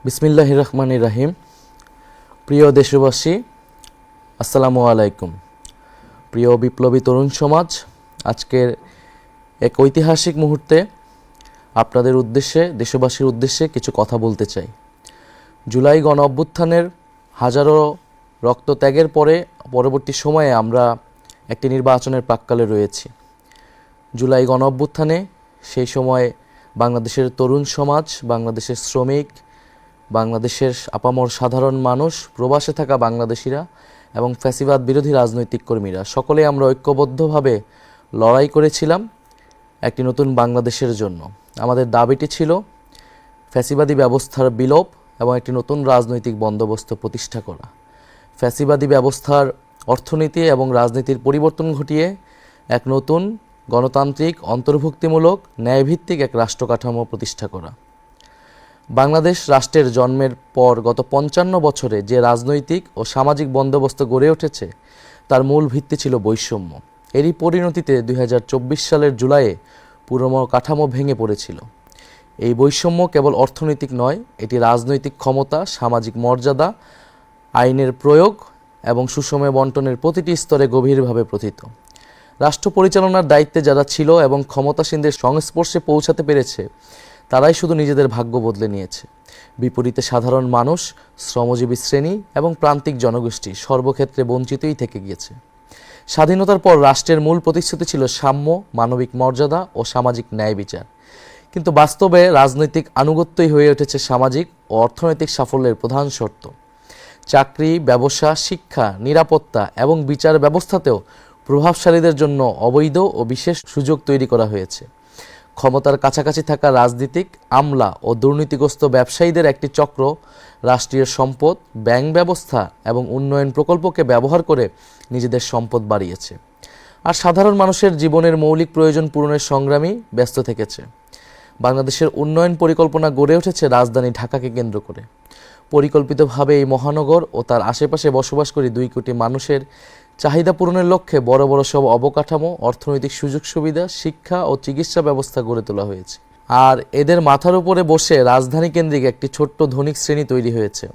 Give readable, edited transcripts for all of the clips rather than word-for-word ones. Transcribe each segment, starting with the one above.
বিসমিল্লাহির রহমানির রহিম। প্রিয় দেশবাসী, আসসালামু আলাইকুম। প্রিয় বিপ্লবী তরুণ সমাজ, আজকের এক ঐতিহাসিক মুহূর্তে আপনাদের উদ্দেশ্যে, দেশবাসীর উদ্দেশ্যে কিছু কথা বলতে চাই। জুলাই গণ অভ্যুত্থানের হাজারো রক্তত্যাগের পরবর্তী সময়ে আমরা একটি নির্বাচনের প্রাক্কালে রয়েছি। জুলাই গণ অভ্যুত্থানে সেই সময় বাংলাদেশের তরুণ সমাজ, বাংলাদেশের শ্রমিক, বাংলাদেশের আপামর সাধারণ মানুষ, প্রবাসে থাকা বাংলাদেশিরা এবং ফ্যাসিবাদ বিরোধী রাজনৈতিক কর্মীরা সকলে আমরা ঐক্যবদ্ধভাবে লড়াই করেছিলাম একটি নতুন বাংলাদেশের জন্য। আমাদের দাবিটি ছিল ফ্যাসিবাদী ব্যবস্থার বিলোপ এবং একটি নতুন রাজনৈতিক বন্দোবস্ত প্রতিষ্ঠা করা। ফ্যাসিবাদী ব্যবস্থার অর্থনীতি এবং রাজনীতির পরিবর্তন ঘটিয়ে এক নতুন গণতান্ত্রিক, অন্তর্ভুক্তিমূলক, ন্যায়ভিত্তিক এক রাষ্ট্র কাঠামো প্রতিষ্ঠা করা। বাংলাদেশ রাষ্ট্রের জন্মের পর গত ৫৫ বছরে যে রাজনৈতিক ও সামাজিক বন্দোবস্ত গড়ে উঠেছে তার মূল ভিত্তি ছিল বৈষম্য। এরই পরিণতিতে ২০২৪ সালের জুলাইয়ে পুরো কাঠামো ভেঙে পড়েছিল। এই বৈষম্য কেবল অর্থনৈতিক নয়, এটি রাজনৈতিক ক্ষমতা, সামাজিক মর্যাদা, আইনের প্রয়োগ এবং সুষম বণ্টনের প্রতিটি স্তরে গভীরভাবে প্রথিত। রাষ্ট্র পরিচালনার দায়িত্বে যারা ছিল এবং ক্ষমতাসীনদের সংস্পর্শে পৌঁছাতে পেরেছে তারাই শুধু নিজেদের ভাগ্য বদলে নিয়েছে। বিপরীতে সাধারণ মানুষ, শ্রমজীবী শ্রেণী এবং প্রান্তিক জনগোষ্ঠী সর্বক্ষেত্রে বঞ্চিতই থেকে গিয়েছে। স্বাধীনতার পর রাষ্ট্রের মূল প্রতিশ্রুতি ছিল সাম্য, মানবিক মর্যাদা ও সামাজিক ন্যায় বিচার। কিন্তু বাস্তবে রাজনৈতিক আনুগত্যই হয়ে উঠেছে সামাজিক ও অর্থনৈতিক সাফল্যের প্রধান শর্ত। চাকরি, ব্যবসা, শিক্ষা, নিরাপত্তা এবং বিচার ব্যবস্থাতেও প্রভাবশালীদের জন্য অবৈধ ও বিশেষ সুযোগ তৈরি করা হয়েছে। ক্ষমতার কাছাকাছি থাকা রাজনীতিক, আমলা ও দুর্নীতিগ্রস্ত ব্যবসায়ীদের একটি চক্র রাষ্ট্রীয় সম্পদ, ব্যাংক ব্যবস্থা এবং উন্নয়ন প্রকল্পকে ব্যবহার করে নিজেদের সম্পদ বাড়িয়েছে, আর সাধারণ মানুষের জীবনের মৌলিক প্রয়োজন পূরণের সংগ্রামী ব্যস্ত থেকেছে। বাংলাদেশের উন্নয়ন পরিকল্পনা গড়ে উঠেছে রাজধানী ঢাকাকে কেন্দ্র করে। পরিকল্পিতভাবে এই মহানগর ও তার আশেপাশে বসবাসকারী ২ কোটি মানুষের চাহিদা পূরণের লক্ষ্যে বড় বড় সব অবকাঠামো, অর্থনৈতিক সুযোগ সুবিধা, শিক্ষা ও চিকিৎসা ব্যবস্থা গড়ে তোলা হয়েছে। আর এদের মাথার উপরে বসে রাজধানী কেন্দ্রিক একটি ছোট্ট ধনিক শ্রেণী তৈরি হয়েছে,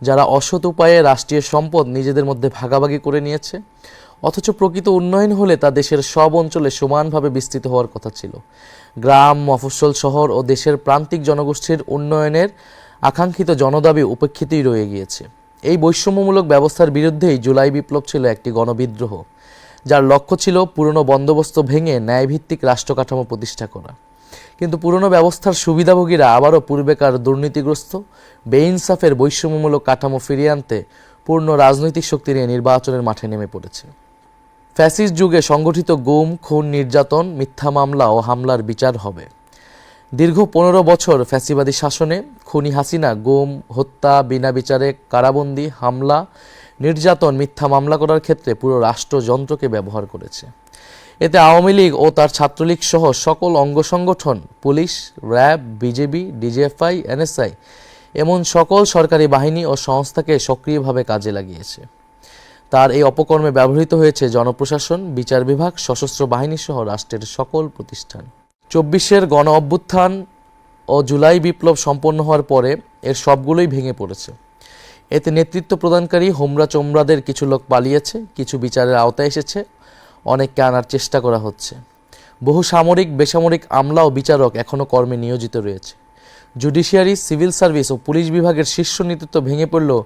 যারা অসৎ উপায়ে রাষ্ট্রীয় সম্পদ নিজেদের মধ্যে ভাগাভাগি করে নিয়েছে। অথচ প্রকৃত উন্নয়ন হলে তা দেশের সব অঞ্চলে সমানভাবে বিস্তৃত হওয়ার কথা ছিল। গ্রাম, মফস্বল, শহর ও দেশের প্রান্তিক জনগোষ্ঠীর উন্নয়নের আকাঙ্ক্ষিত জনদাবি উপেক্ষিতই রয়ে গিয়েছে। এই বৈষম্যমূলক ব্যবস্থার বিরুদ্ধেই জুলাই বিপ্লব ছিল একটি গণবিদ্রোহ, যার লক্ষ্য ছিল পুরনো বন্দোবস্ত ভেঙে ন্যায়ভিত্তিক রাষ্ট্র কাঠামো প্রতিষ্ঠা করা। কিন্তু পুরনো ব্যবস্থার সুবিধাভোগীরা আবারও পূর্বেকার দুর্নীতিগ্রস্ত, বেইনসাফের বৈষম্যমূলক কাঠামো ফিরিয়ে আনতে পূর্ণ রাজনৈতিক শক্তি নিয়ে নির্বাচনের মাঠে নেমে পড়েছে। ফ্যাসিস্ট যুগে সংগঠিত গুম, খুন, নির্যাতন, মিথ্যা মামলা ও হামলার বিচার হবে। দীর্ঘ ১৫ বছর ফ্যাসিবাদী শাসনে খুনি হাসিনা গুম, হত্যা, বিনা বিচারে কারাবন্দী, হামলা, নির্যাতন, মিথ্যা মামলা করার ক্ষেত্রে পুরো রাষ্ট্রযন্ত্রকে ব্যবহার করেছে। এতে আওয়ামী লীগ ও তার ছাত্রলীগ সহ সকল অঙ্গ সংগঠন, police, RAB, BJP, DGFI, NSI এমন সকল সরকারি বাহিনী ও সংস্থাকে সক্রিয়ভাবে কাজে লাগিয়েছে। তার এই অপকর্মে ব্যবহৃত হয়েছে জনপ্রশাসন, বিচার বিভাগ, সশস্ত্র বাহিনী সহ রাষ্ট্রের সকল প্রতিষ্ঠান। ২৪-এর গণ অভ্যুত্থান ও জুলাই বিপ্লব সম্পন্ন হওয়ার পরে এর সবগুলোই ভেঙে পড়েছে। এতে নেতৃত্ব প্রদানকারী হোমরা চোমরাদের কিছু লোক পালিয়েছে, কিছু বিচারের আওতায় এসেছে, অনেককে আনার চেষ্টা করা হচ্ছে। বহু সামরিক, বেসামরিক আমলা ও বিচারক এখনও কর্মে নিয়োজিত রয়েছে। জুডিশিয়ারি, সিভিল সার্ভিস ও পুলিশ বিভাগের শীর্ষ নেতৃত্ব ভেঙে পড়লেও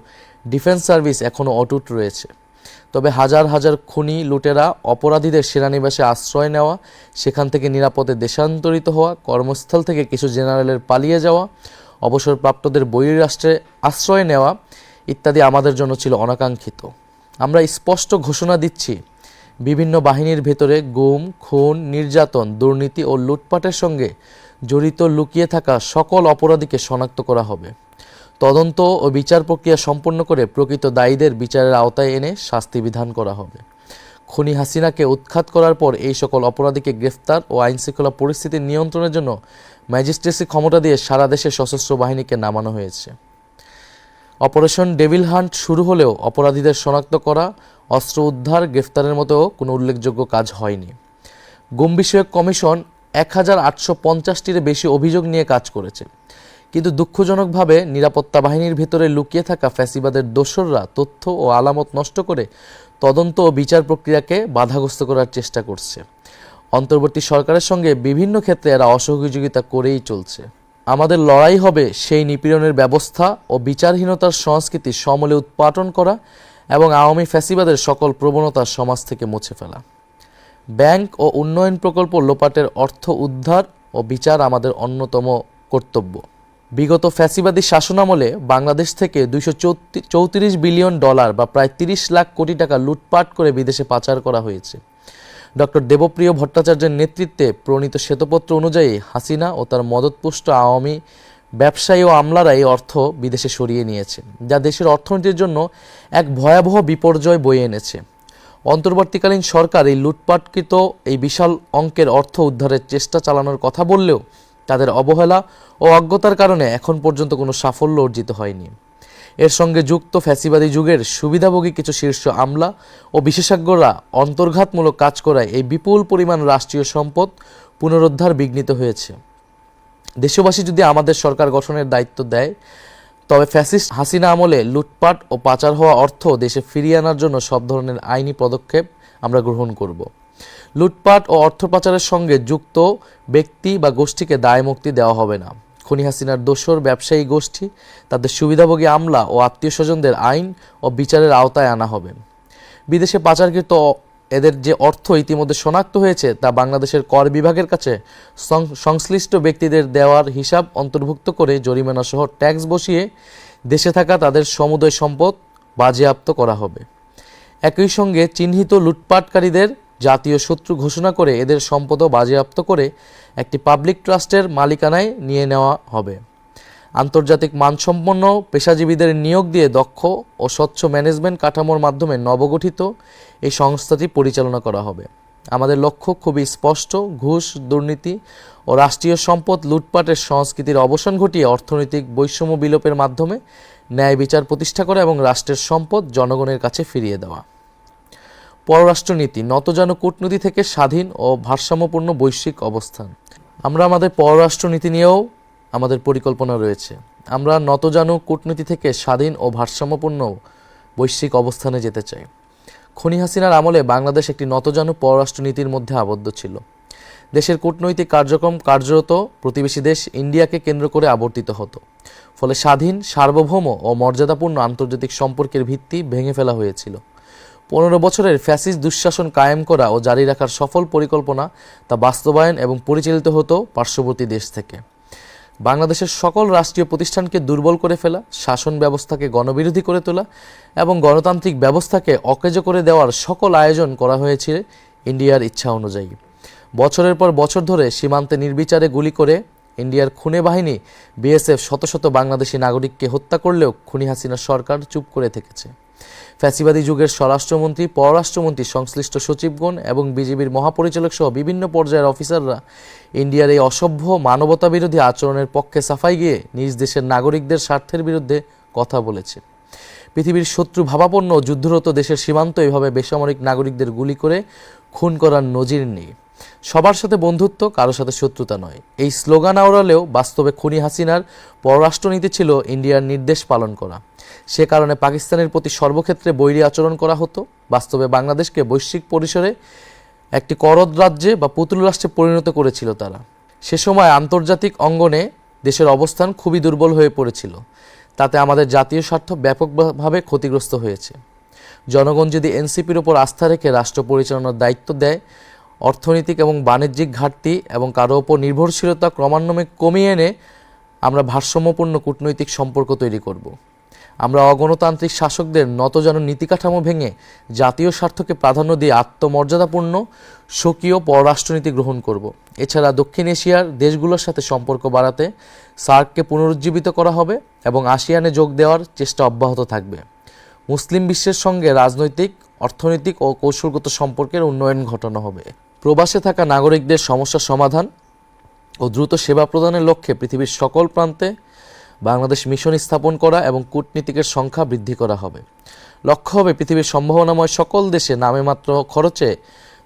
ডিফেন্স সার্ভিস এখনও অটুট রয়েছে। তবে হাজার হাজার খুনি, লুটেরা, অপরাধীদের সেনানিবাসে আশ্রয় নেওয়া, সেখান থেকে নিরাপদে দেশান্তরিত হওয়া, কর্মস্থল থেকে কিছু জেনারেলের পালিয়ে যাওয়া, অবসরপ্রাপ্তদের বহির্রাষ্ট্রে আশ্রয় নেওয়া ইত্যাদি আমাদের জন্য ছিল অনাকাঙ্ক্ষিত। আমরা স্পষ্ট ঘোষণা দিচ্ছি, বিভিন্ন বাহিনীর ভেতরে গুম, খুন, নির্যাতন, দুর্নীতি ও লুটপাটের সঙ্গে জড়িত লুকিয়ে থাকা সকল অপরাধীকে শনাক্ত করা হবে। তদন্ত ও বিচার প্রক্রিয়া সম্পন্ন করে প্রকৃত দায়ীদের বিচারের আওতায় এনে শাস্তি বিধান করা হবে। খুনি হাসিনাকে উৎখাত করার পর এই সকল অপরাধীকে গ্রেফতার ও আইনশৃঙ্খলা পরিস্থিতি নিয়ন্ত্রণের জন্য ম্যাজিস্ট্রেসি ক্ষমতা দিয়ে সারা দেশে সশস্ত্র বাহিনীকে নামানো হয়েছে। অপারেশন ডেভিল হান্ট শুরু হলেও অপরাধীদের শনাক্ত করা, অস্ত্র উদ্ধার, গ্রেফতারের মতো কোনো উল্লেখযোগ্য কাজ হয়নি। গুম বিষয়ক কমিশন ১,৮৫০টির বেশি অভিযোগ নিয়ে কাজ করেছে, কিন্তু দুঃখজনকভাবে নিরাপত্তা বাহিনীর ভেতরে লুকিয়ে থাকা ফ্যাসিবাদের দোসররা তথ্য ও আলামত নষ্ট করে তদন্ত ও বিচার প্রক্রিয়াকে বাধাগ্রস্ত করার চেষ্টা করছে। অন্তর্বর্তী সরকারের সঙ্গে বিভিন্ন ক্ষেত্রে এরা অসহযোগিতা করেই চলছে। আমাদের লড়াই হবে সেই নিপীড়নের ব্যবস্থা ও বিচারহীনতার সংস্কৃতি সমূলে উৎপাটন করা এবং আওয়ামী ফ্যাসিবাদের সকল প্রবণতা সমাজ থেকে মুছে ফেলা। ব্যাংক ও উন্নয়ন প্রকল্প লোপাটের অর্থ উদ্ধার ও বিচার আমাদের অন্যতম কর্তব্য। বিগত ফ্যাসিবাদী শাসনামলে বাংলাদেশ থেকে $234 বিলিয়ন বা প্রায় 30 লাখ কোটি টাকা লুটপাট করে বিদেশে পাচার করা হয়েছে। ডক্টর দেবপ্রিয় ভট্টাচার্যের নেতৃত্বে প্রণীত শ্বেতপত্র অনুযায়ী হাসিনা ও তার মদতপুষ্ট আওয়ামী ব্যবসায়ী ও আমলারা এই অর্থ বিদেশে সরিয়ে নিয়েছে, যা দেশের অর্থনীতির জন্য এক ভয়াবহ বিপর্যয় বয়ে এনেছে। অন্তর্বর্তীকালীন সরকার এই লুটপাটকৃত এই বিশাল অঙ্কের অর্থ উদ্ধারের চেষ্টা চালানোর কথা বললেও তাদের অবহেলা ও অজ্ঞতার কারণে এখন পর্যন্ত কোনো সাফল্য অর্জিত হয়নি। এর সঙ্গে যুক্ত ফ্যাসিবাদী যুগের সুবিধাভোগী কিছু শীর্ষ আমলা ও বিশেষজ্ঞরা অন্তর্ঘাতমূলক কাজ করায় এই বিপুল পরিমাণ রাষ্ট্রীয় সম্পদ পুনরুদ্ধার বিঘ্নিত হয়েছে। দেশবাসী যদি আমাদের সরকার গঠনের দায়িত্ব দেয়, তবে ফ্যাসিস্ট হাসিনা আমলে লুটপাট ও পাচার হওয়া অর্থ দেশে ফিরিয়ে আনার জন্য সব ধরনের আইনি পদক্ষেপ আমরা গ্রহণ করব। লুটপাট ও অর্থ পাচারের সঙ্গে যুক্ত ব্যক্তি বা গোষ্ঠীকে দায় মুক্তি দেওয়া হবে না। খুনি হাসিনার দোসর ব্যবসায়ী গোষ্ঠী, তাদের সুবিধাভোগী আমলা ও আত্মীয় স্বজনদের আইন ও বিচারের আওতায় আনা হবে। বিদেশে পাচারকৃত এদের যে অর্থ ইতিমধ্যে শনাক্ত হয়েছে তা বাংলাদেশের কর বিভাগের কাছে সংশ্লিষ্ট ব্যক্তিদের দেওয়ার হিসাব অন্তর্ভুক্ত করে জরিমানা সহ ট্যাক্স বসিয়ে দেশে থাকা তাদের সমুদয় সম্পদ বাজেয়াপ্ত করা হবে। একই সঙ্গে চিহ্নিত লুটপাটকারীদের জাতীয় শত্রু ঘোষণা করে এদের সম্পদও বাজেয়াপ্ত করে একটি পাবলিক ট্রাস্টের মালিকানায় নিয়ে নেওয়া হবে। আন্তর্জাতিক মানসম্পন্ন পেশাজীবীদের নিয়োগ দিয়ে দক্ষ ও স্বচ্ছ ম্যানেজমেন্ট কাঠামোর মাধ্যমে নবগঠিত এই সংস্থাটি পরিচালনা করা হবে। আমাদের লক্ষ্য খুবই স্পষ্ট: ঘুষ, দুর্নীতি ও রাষ্ট্রীয় সম্পদ লুটপাটের সংস্কৃতির অবসান ঘটিয়ে অর্থনৈতিক বৈষম্য বিলোপের মাধ্যমে ন্যায় বিচার প্রতিষ্ঠা করা এবং রাষ্ট্রের সম্পদ জনগণের কাছে ফিরিয়ে দেওয়া। পররাষ্ট্রনীতি নতজানু কূটনীতি থেকে স্বাধীন ও ভারসাম্যপূর্ণ বৈশ্বিক অবস্থান। আমরা আমাদের পররাষ্ট্রনীতি নিয়েও আমাদের পরিকল্পনা রয়েছে। আমরা নতজানু কূটনীতি থেকে স্বাধীন ও ভারসাম্যপূর্ণ বৈশ্বিক অবস্থানে যেতে চাই। খুনি হাসিনার আমলে বাংলাদেশ একটি নতজানু পররাষ্ট্রনীতির মধ্যে আবদ্ধ ছিল। দেশের কূটনৈতিক কার্যক্রম কার্যরত প্রতিবেশী দেশ ইন্ডিয়াকে কেন্দ্র করে আবর্তিত হতো। ফলে স্বাধীন, সার্বভৌম ও মর্যাদাপূর্ণ আন্তর্জাতিক সম্পর্কের ভিত্তি ভেঙে ফেলা হয়েছিল। 15 বছরের ফ্যাসিস্ট দুঃশাসন কায়েম করা ও জারি রাখার সফল পরিকল্পনা তা বাস্তবায়ন এবং পরিচালিত হতো পার্শ্ববর্তী দেশ থেকে। বাংলাদেশের সকল রাষ্ট্রীয় প্রতিষ্ঠানকে দুর্বল করে ফেলা, শাসন ব্যবস্থাকে গণবিরোধী করে তোলা এবং গণতান্ত্রিক ব্যবস্থাকে অকেজ করে দেওয়ার সকল আয়োজন করা হয়েছে ইন্ডিয়ার ইচ্ছা অনুযায়ী। বছরের পর বছর ধরে সীমান্তে নির্বিচারে গুলি করে ইন্ডিয়ার খুনে বাহিনী বিএসএফ শত শত বাংলাদেশি নাগরিককে হত্যা করলেও খুনি হাসিনার সরকার চুপ করে থেকেছে। ফ্যাসিবাদী যুগের স্বরাষ্ট্রমন্ত্রী, পররাষ্ট্রমন্ত্রী, সংশ্লিষ্ট সচিবগণ এবং বিজিবির মহাপরিচালক সহ বিভিন্ন পর্যায়ের অফিসাররা ইন্ডিয়ার এই অসভ্য মানবতাবিরোধী আচরণের পক্ষে সাফাই গিয়ে নিজ দেশের নাগরিকদের স্বার্থের বিরুদ্ধে কথা বলেছে। পৃথিবীর শত্রু ভাবাপন্ন যুদ্ধরত দেশের সীমান্ত এভাবে বেসামরিক নাগরিকদের গুলি করে খুন করার নজির নেই। সবার সাথে বন্ধুত্ব, কারোর সাথে শত্রুতা নয়, এই স্লোগান আওড়ালেও বাস্তবে খুনি হাসিনার পররাষ্ট্রনীতি ছিল ইন্ডিয়ার নির্দেশ পালন করা। সে কারণে পাকিস্তানের প্রতি সর্বক্ষেত্রে বৈরী আচরণ করা হতো। বাস্তবে বাংলাদেশকে বৈশ্বিক পরিসরে একটি করদ রাজ্যে বা পুতুল রাষ্ট্রে পরিণত করেছিল তারা। সে সময় আন্তর্জাতিক অঙ্গনে দেশের অবস্থান খুবই দুর্বল হয়ে পড়েছিল। তাতে আমাদের জাতীয় স্বার্থ ব্যাপকভাবে ক্ষতিগ্রস্ত হয়েছে। জনগণ যদি এনসিপির ওপর আস্থা রেখে রাষ্ট্র পরিচালনার দায়িত্ব দেয়, অর্থনৈতিক এবং বাণিজ্যিক ঘাটতি এবং কারো ওপর নির্ভরশীলতা ক্রমান্বয়ে কমিয়ে এনে আমরা ভারসাম্যপূর্ণ কূটনৈতিক সম্পর্ক তৈরি করব। আমরা অগণতান্ত্রিক শাসকদের নতজানু নীতিকাঠামো ভেঙে জাতীয় স্বার্থকে প্রাধান্য দিয়ে আত্মমর্যাদাপূর্ণ স্বকীয় পররাষ্ট্রনীতি গ্রহণ করব। এছাড়া দক্ষিণ এশিয়ার দেশগুলোর সাথে সম্পর্ক বাড়াতে সার্ককে পুনরুজ্জীবিত করা হবে এবং আসিয়ানে যোগ দেওয়ার চেষ্টা অব্যাহত থাকবে। মুসলিম বিশ্বের সঙ্গে রাজনৈতিক, অর্থনৈতিক ও কৌশলগত সম্পর্কের উন্নয়ন ঘটানো হবে। প্রবাসে থাকা নাগরিকদের সমস্যা সমাধান ও দ্রুত সেবা প্রদানের লক্ষ্যে পৃথিবীর সকল প্রান্তে বাংলাদেশ মিশন স্থাপন করা এবং কূটনীতিকের সংখ্যা বৃদ্ধি করা হবে। লক্ষ্য হবে পৃথিবীর সম্ভাবনাময় সকল দেশে নামেমাত্র খরচে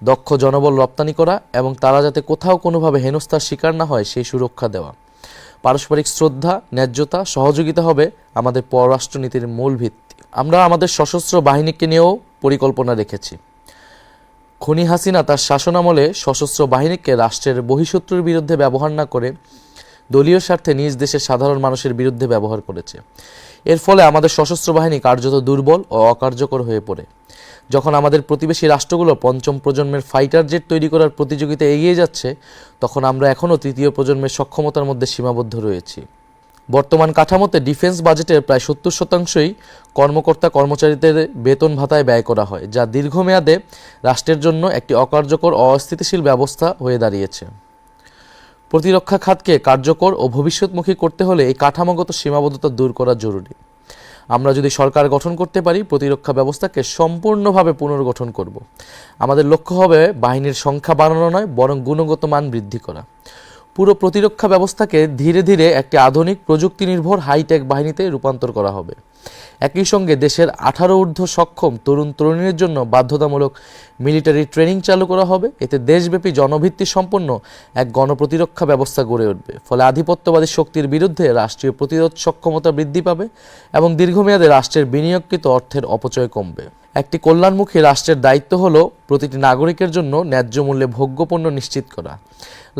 দক্ষ জনবল রপ্তানি করা এবং তারা যাতে কোথাও কোনোভাবে হেনস্থার শিকার না হয় সেই সুরক্ষা দেওয়া। পারস্পরিক শ্রদ্ধা, ন্যায্যতা, সহযোগিতা হবে আমাদের পররাষ্ট্রনীতির মূল ভিত্তি। আমরা আমাদের সশস্ত্র বাহিনীকে নিয়েও পরিকল্পনা রেখেছি। খুনি হাসিনা তার শাসনামলে সশস্ত্র বাহিনীকে রাষ্ট্রের বহিঃশত্রুর বিরুদ্ধে ব্যবহার না করে দলীয় স্বার্থে নিজ দেশের সাধারণ মানুষের বিরুদ্ধে ব্যবহার করেছে। এর ফলে আমাদের সশস্ত্র বাহিনী কার্যত দুর্বল ও অকার্যকর হয়ে পড়ে। যখন আমাদের প্রতিবেশী রাষ্ট্রগুলো পঞ্চম প্রজন্মের ফাইটার জেট তৈরি করার প্রতিযোগিতা এগিয়ে যাচ্ছে, তখন আমরা এখনও তৃতীয় প্রজন্মের সক্ষমতার মধ্যে সীমাবদ্ধ রয়েছি। বর্তমান কাঠামোতে ডিফেন্স বাজেটের প্রায় 70% কর্মকর্তা কর্মচারীদের বেতন ভাতায় ব্যয় করা হয়, যা দীর্ঘমেয়াদে রাষ্ট্রের জন্য একটি অকার্যকর ও অস্থিতিশীল ব্যবস্থা হয়ে দাঁড়িয়েছে। প্রতিরক্ষা খাতকে কার্যকর ও ভবিষ্যৎমুখী করতে হলে এই কাঠামোগত সীমাবদ্ধতা দূর করা জরুরি। আমরা যদি সরকার গঠন করতে পারি, প্রতিরক্ষা ব্যবস্থাকে সম্পূর্ণভাবে পুনর্গঠন করব। আমাদের লক্ষ্য হবে বাহিনীর সংখ্যা বাড়ানো নয়, বরং গুণগত মান বৃদ্ধি করা। পুরো প্রতিরক্ষা ব্যবস্থাকে ধীরে ধীরে একটি আধুনিক প্রযুক্তি নির্ভর হাইটেক বাহিনীতে রূপান্তর করা হবে। একই সঙ্গে দেশের 18 ঊর্ধ্ব সক্ষম তরুণ তরুণীদের জন্য বাধ্যতামূলক মিলিটারি ট্রেনিং চালু করা হবে। এতে দেশব্যাপী জনভিত্তি সম্পন্ন এক গণপ্রতিরক্ষা ব্যবস্থা গড়ে উঠবে। ফলে আধিপত্যবাদী শক্তির বিরুদ্ধে রাষ্ট্রীয় প্রতিরোধ সক্ষমতা বৃদ্ধি পাবে এবং দীর্ঘমেয়াদে রাষ্ট্রের বিনিয়োগকৃত অর্থের অপচয় কমবে। একটি কল্যাণমুখী রাষ্ট্রের দায়িত্ব হলো প্রতিটি নাগরিকের জন্য ন্যায্য মূল্যে ভোগ্যপণ্য নিশ্চিত করা।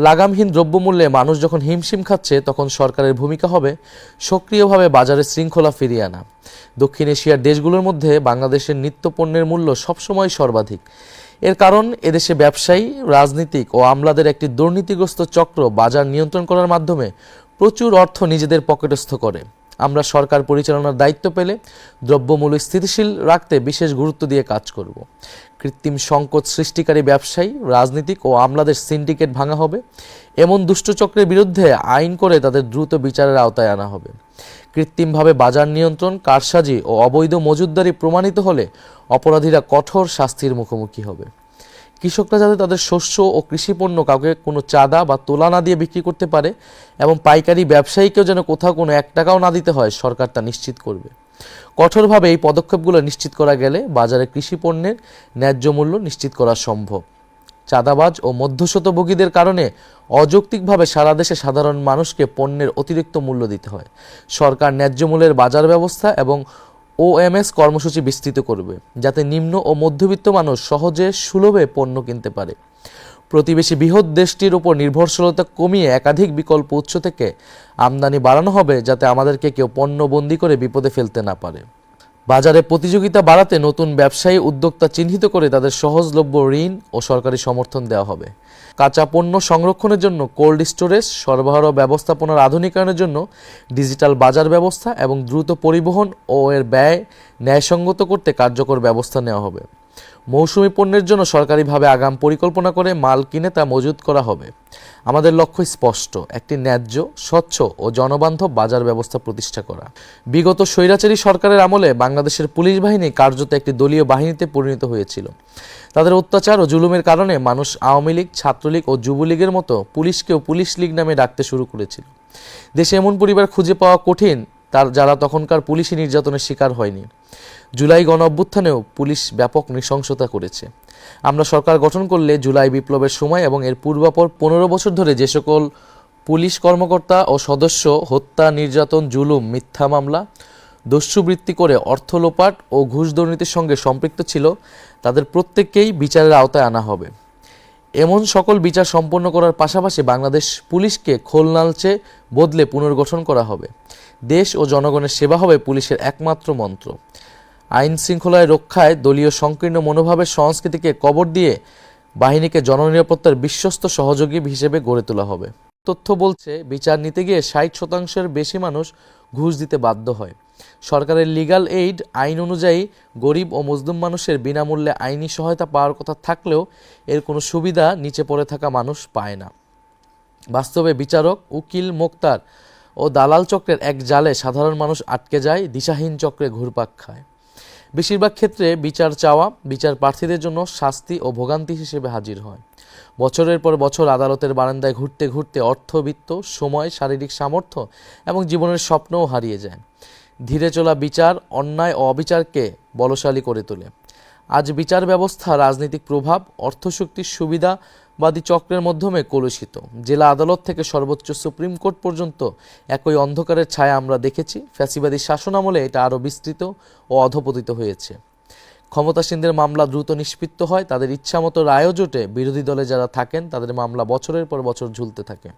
লাগামহীন দ্রব্যমূল্যে মানুষ যখন হিমশিম খাচ্ছে, তখন সরকারের ভূমিকা হবে সক্রিয়ভাবে বাজারে শৃঙ্খলা ফিরিয়ে আনা। দক্ষিণ এশিয়ার দেশগুলোর মধ্যে বাংলাদেশের নিত্যপণ্যের মূল্য সবসময় সর্বাধিক। এর কারণ এদেশে ব্যবসায়ী, রাজনীতিক ও আমলাদের একটি দুর্নীতিগ্রস্ত চক্র বাজার নিয়ন্ত্রণ করার মাধ্যমে প্রচুর অর্থ নিজেদের পকেটস্থ করে। আমরা সরকার পরিচালনার দায়িত্ব পেলে দ্রব্যমূল্য স্থিতিশীল রাখতে বিশেষ গুরুত্ব দিয়ে কাজ করব। কৃত্রিম সংকট সৃষ্টিকারী ব্যবসায়ী, রাজনীতিক ও আমলাদের সিন্ডিকেট ভাঙা হবে। এমন দুষ্টচক্রের বিরুদ্ধে আইন করে তাদের দ্রুত বিচারের আওতায় আনা হবে। কৃত্রিমভাবে বাজার নিয়ন্ত্রণ, কারসাজি ও অবৈধ মজুতদারি প্রমাণিত হলে অপরাধীরা কঠোর শাস্তির মুখোমুখি হবে। কৃষকরা যাতে তাদের শস্য ও কৃষিপণ্য কাউকে কোনো চাঁদা বা তোলা না দিয়ে বিক্রি করতে পারে এবং পাইকারি ব্যবসায়ীকেও যেন কোথাও কোনো 1 টাকাও না দিতে হয়, সরকার তা নিশ্চিত করবে। কঠোরভাবে এই পদক্ষেপগুলো নিশ্চিত করা গেলে বাজারে কৃষিপণ্যের ন্যায্য মূল্য নিশ্চিত করা সম্ভব। চাঁদাবাজ ও মধ্যস্বত্বভোগীদের কারণে অযৌক্তিকভাবে সারা দেশে সাধারণ মানুষকে পণ্যের অতিরিক্ত মূল্য দিতে হয়। সরকার ন্যায্য মূল্যের বাজার ব্যবস্থা এবং OMS কর্মসূচি বিস্তৃত করবে, যাতে নিম্ন ও মধ্যবিত্ত মানুষ সহজে সুলভে পণ্য কিনতে পারে। প্রতিবেশী বৃহৎ দেশটির উপর নির্ভরশীলতা কমিয়ে একাধিক বিকল্প উৎস থেকে আমদানি বাড়ানো হবে, যাতে আমাদেরকে কেউ পণ্যবন্দী করে বিপদে ফেলতে না পারে। বাজারে প্রতিযোগিতা বাড়াতে নতুন ব্যবসায়ী উদ্যোক্তা চিহ্নিত করে তাদের সহজলভ্য ঋণ ও সরকারি সমর্থন দেওয়া হবে। কাঁচা পণ্য সংরক্ষণের জন্য কোল্ড স্টোরেজ, সরবরাহ ব্যবস্থাপনার আধুনিকায়নের জন্য ডিজিটাল বাজার ব্যবস্থা এবং দ্রুত পরিবহন ও এর ব্যয় ন্যায়সঙ্গত করতে কার্যকর ব্যবস্থা নেওয়া হবে। মৌসুমি পণ্যের জন্য সরকারিভাবে আগাম পরিকল্পনা করে মাল কিনে তা মজুত করা হবে। আমাদের লক্ষ্য স্পষ্ট, একটি ন্যায্য, স্বচ্ছ ও জনবান্ধব বাজার ব্যবস্থা প্রতিষ্ঠা করা। বিগত স্বৈরাচারী সরকারের আমলে বাংলাদেশের পুলিশ বাহিনী কার্যত একটি দলীয় বাহিনীতে পরিণত হয়েছিল। তাদের অত্যাচার ও জুলুমের কারণে মানুষ আওয়ামী লীগ, ছাত্রলীগ ও যুবলীগের মতো পুলিশকেও পুলিশ লীগ নামে ডাকতে শুরু করেছিল। দেশে এমন পরিবার খুঁজে পাওয়া কঠিন যারা তখনকার পুলিশি নির্যাতনের শিকার হয়নি। জুলাই গণ অভ্যুত্থানেও পুলিশ ব্যাপক নৃশংসতা করেছে। আমরা সরকার গঠন করলে জুলাই বিপ্লবের সময় এবং এর পূর্বাপর 15 বছর ধরে যে সকল পুলিশ কর্মকর্তা ও সদস্য হত্যা, নির্যাতন, জুলুম, মিথ্যা মামলা, দস্যুবৃত্তি করে অর্থ লোপাট ও ঘুষ দুর্নীতির সঙ্গে সম্পৃক্ত ছিল, তাদের প্রত্যেককেই বিচারের আওতায় আনা হবে। এমন সকল বিচার সম্পন্ন করার পাশাপাশি বাংলাদেশ পুলিশকে খোলনালচে বদলে পুনর্গঠন করা হবে। দেশ ও জনগণের সেবা হবে পুলিশের একমাত্র মন্ত্র। আইন শৃঙ্খলায় রক্ষায় দলীয় সংকীর্ণ মনোভাবের সংস্কৃতিকে কবর দিয়ে বাহিনীকে জননিরাপত্তার বিশ্বস্ত সহযোগী হিসেবে গড়ে তোলা হবে। তথ্য বলছে, বিচার নিতে গিয়ে 60%-এর বেশি মানুষ ঘুষ দিতে বাধ্য হয়। সরকারের লিগ্যাল এইড আইন অনুযায়ী গরিব ও মজলুম মানুষের বিনামূল্যে আইনি সহায়তা পাওয়ার কথা থাকলেও এর কোনো সুবিধা নিচে পড়ে থাকা মানুষ পায় না। বাস্তবে বিচারক, উকিল, মোক্তার ও দালাল চক্রের এক জালে সাধারণ মানুষ আটকে যায়, দিশাহীন চক্রে ঘুরপাক খায়। বেশিরভাগ ক্ষেত্রে বিচার চাওয়া বিচার প্রার্থীদের জন্য শাস্তি ও ভোগান্তি হিসেবে হাজির হয়। বছরের পর বছর আদালতের বারান্দায় ঘুরতে ঘুরতে অর্থবিত্ত, সময়, শারীরিক সামর্থ্য এবং জীবনের স্বপ্নও হারিয়ে যায়। ধীরে চলা বিচার অন্যায় ও অবিচারকে বলশালী করে তোলে। আজ বিচার ব্যবস্থা রাজনৈতিক প্রভাব, অর্থশক্তির সুবিধা বাদী চক্রের মাধ্যমে কলুষিত। জেলা আদালত থেকে সর্বোচ্চ সুপ্রিম কোর্ট পর্যন্ত একই অন্ধকারের ছায়া আমরা দেখেছি। ফ্যাসিবাদী শাসনামলে এটা আরও বিস্তৃত ও অধপতিত হয়েছে। ক্ষমতাসীনদের মামলা দ্রুত নিষ্পত্তি হয়, তাদের ইচ্ছামতো রায়ও জোটে। বিরোধী দলে যারা থাকেন তাদের মামলা বছরের পর বছর ঝুলতে থাকে।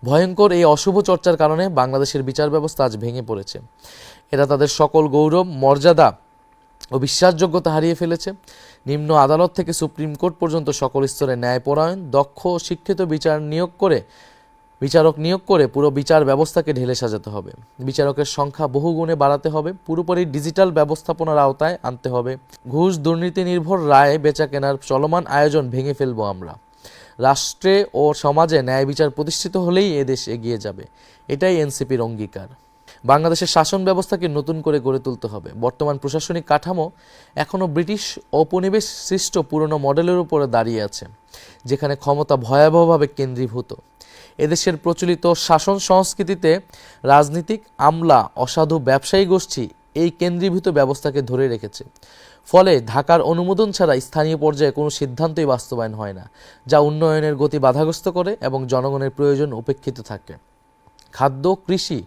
ভয়ঙ্কর এই অশুভ চর্চার কারণে বাংলাদেশের বিচার ব্যবস্থা আজ ভেঙে পড়েছে। এরা তাদের সকল গৌরব, মর্যাদা ও বিশ্বাসযোগ্যতা হারিয়ে ফেলেছে। নিম্ন আদালত থেকে সুপ্রিম কোর্ট পর্যন্ত সকল স্তরে ন্যায়পরায়ণ, দক্ষ ও শিক্ষিত বিচারক নিয়োগ করে পুরো বিচার ব্যবস্থাকে ঢেলে সাজাতে হবে। বিচারকের সংখ্যা বহুগুণে বাড়াতে হবে। পুরোপুরি ডিজিটাল ব্যবস্থাপনার আওতায় আনতে হবে। ঘুষ, দুর্নীতি নির্ভর রায় বেচা কেনার চলমান আয়োজন ভেঙে ফেলবো আমরা। রাষ্ট্রে ও সমাজে ন্যায় বিচার প্রতিষ্ঠিত হলেই এদেশ এগিয়ে যাবে। এটাই এনসিপির অঙ্গীকার। বাংলাদেশের শাসন ব্যবস্থাকে নতুন করে গড়ে তুলতে হবে। বর্তমান প্রশাসনিক কাঠামো এখনও ব্রিটিশ ঔপনিবেশ সৃষ্ট পুরনো মডেলের উপরে দাঁড়িয়ে আছে, যেখানে ক্ষমতা ভয়াবহভাবে কেন্দ্রীভূত। এদেশের প্রচলিত শাসন সংস্কৃতিতে রাজনীতিক আমলা, অসাধু ব্যবসায়ী গোষ্ঠী এই কেন্দ্রীভূত ব্যবস্থাকে ধরে রেখেছে। ফলে ঢাকার অনুমোদন ছাড়া স্থানীয় পর্যায়ে কোনো সিদ্ধান্তই বাস্তবায়ন হয় না, যা উন্নয়নের গতি বাধাগ্রস্ত করে এবং জনগণের প্রয়োজন উপেক্ষিত থাকে। খাদ্য, কৃষি,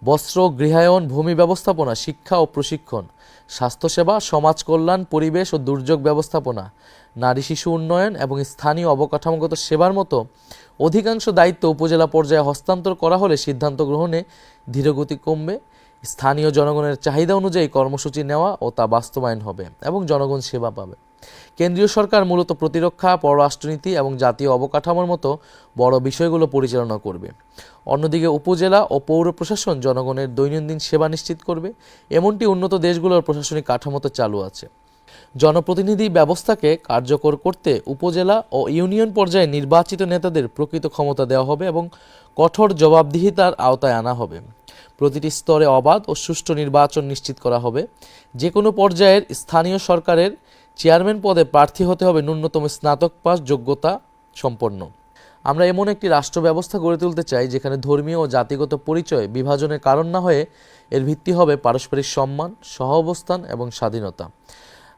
বস্ত্র, গৃহায়ন, ভূমি ব্যবস্থাপনা, শিক্ষা ও প্রশিক্ষণ, স্বাস্থ্যসেবা, সমাজ কল্যাণ, পরিবেশ ও দুর্যোগ ব্যবস্থাপনা, নারী শিশু উন্নয়ন এবং স্থানীয় অবকাঠামোগত সেবার মতো অধিকাংশ দায়িত্ব উপজেলা পর্যায়ে হস্তান্তর করা হলে সিদ্ধান্ত গ্রহণে ধীরগতি কমবে। স্থানীয় জনগণের চাহিদা অনুযায়ী কর্মসূচি নেওয়া ও তা বাস্তবায়ন হবে এবং জনগণ সেবা পাবে। কেন্দ্রীয় সরকার মূলত প্রতিরক্ষা, পররাষ্ট্রনীতি এবং জাতীয় অবকাঠামোর মতো বড় বিষয়গুলো পরিচালনা করবে। অন্যদিকে উপজেলা ও পৌর প্রশাসন জনগণের দৈনন্দিন সেবা নিশ্চিত করবে। এমনটি উন্নত দেশগুলোর প্রশাসনিক কাঠামোতে চালু আছে। জনপ্রতিনিধি ব্যবস্থাকে কার্যকর করতে উপজেলা ও ইউনিয়ন পর্যায়ে নির্বাচিত নেতাদের প্রকৃত ক্ষমতা দেওয়া হবে এবং কঠোর জবাবদিহিতার আওতায় আনা হবে। প্রতিটি স্তরে অবাধ ও সুষ্ঠু নির্বাচন নিশ্চিত করা হবে। যে কোনো পর্যায়ের স্থানীয় সরকারের চেয়ারম্যান পদে প্রার্থী হতে হবে ন্যূনতম স্নাতক পাস যোগ্যতা সম্পন্ন। আমরা এমন একটি রাষ্ট্র ব্যবস্থা গড়ে তুলতে চাই যেখানে ধর্মীয় ও জাতিগত পরিচয় বিভাজনের কারণ না হয়ে এর ভিত্তি হবে পারস্পরিক সম্মান, সহাবস্থান এবং স্বাধীনতা।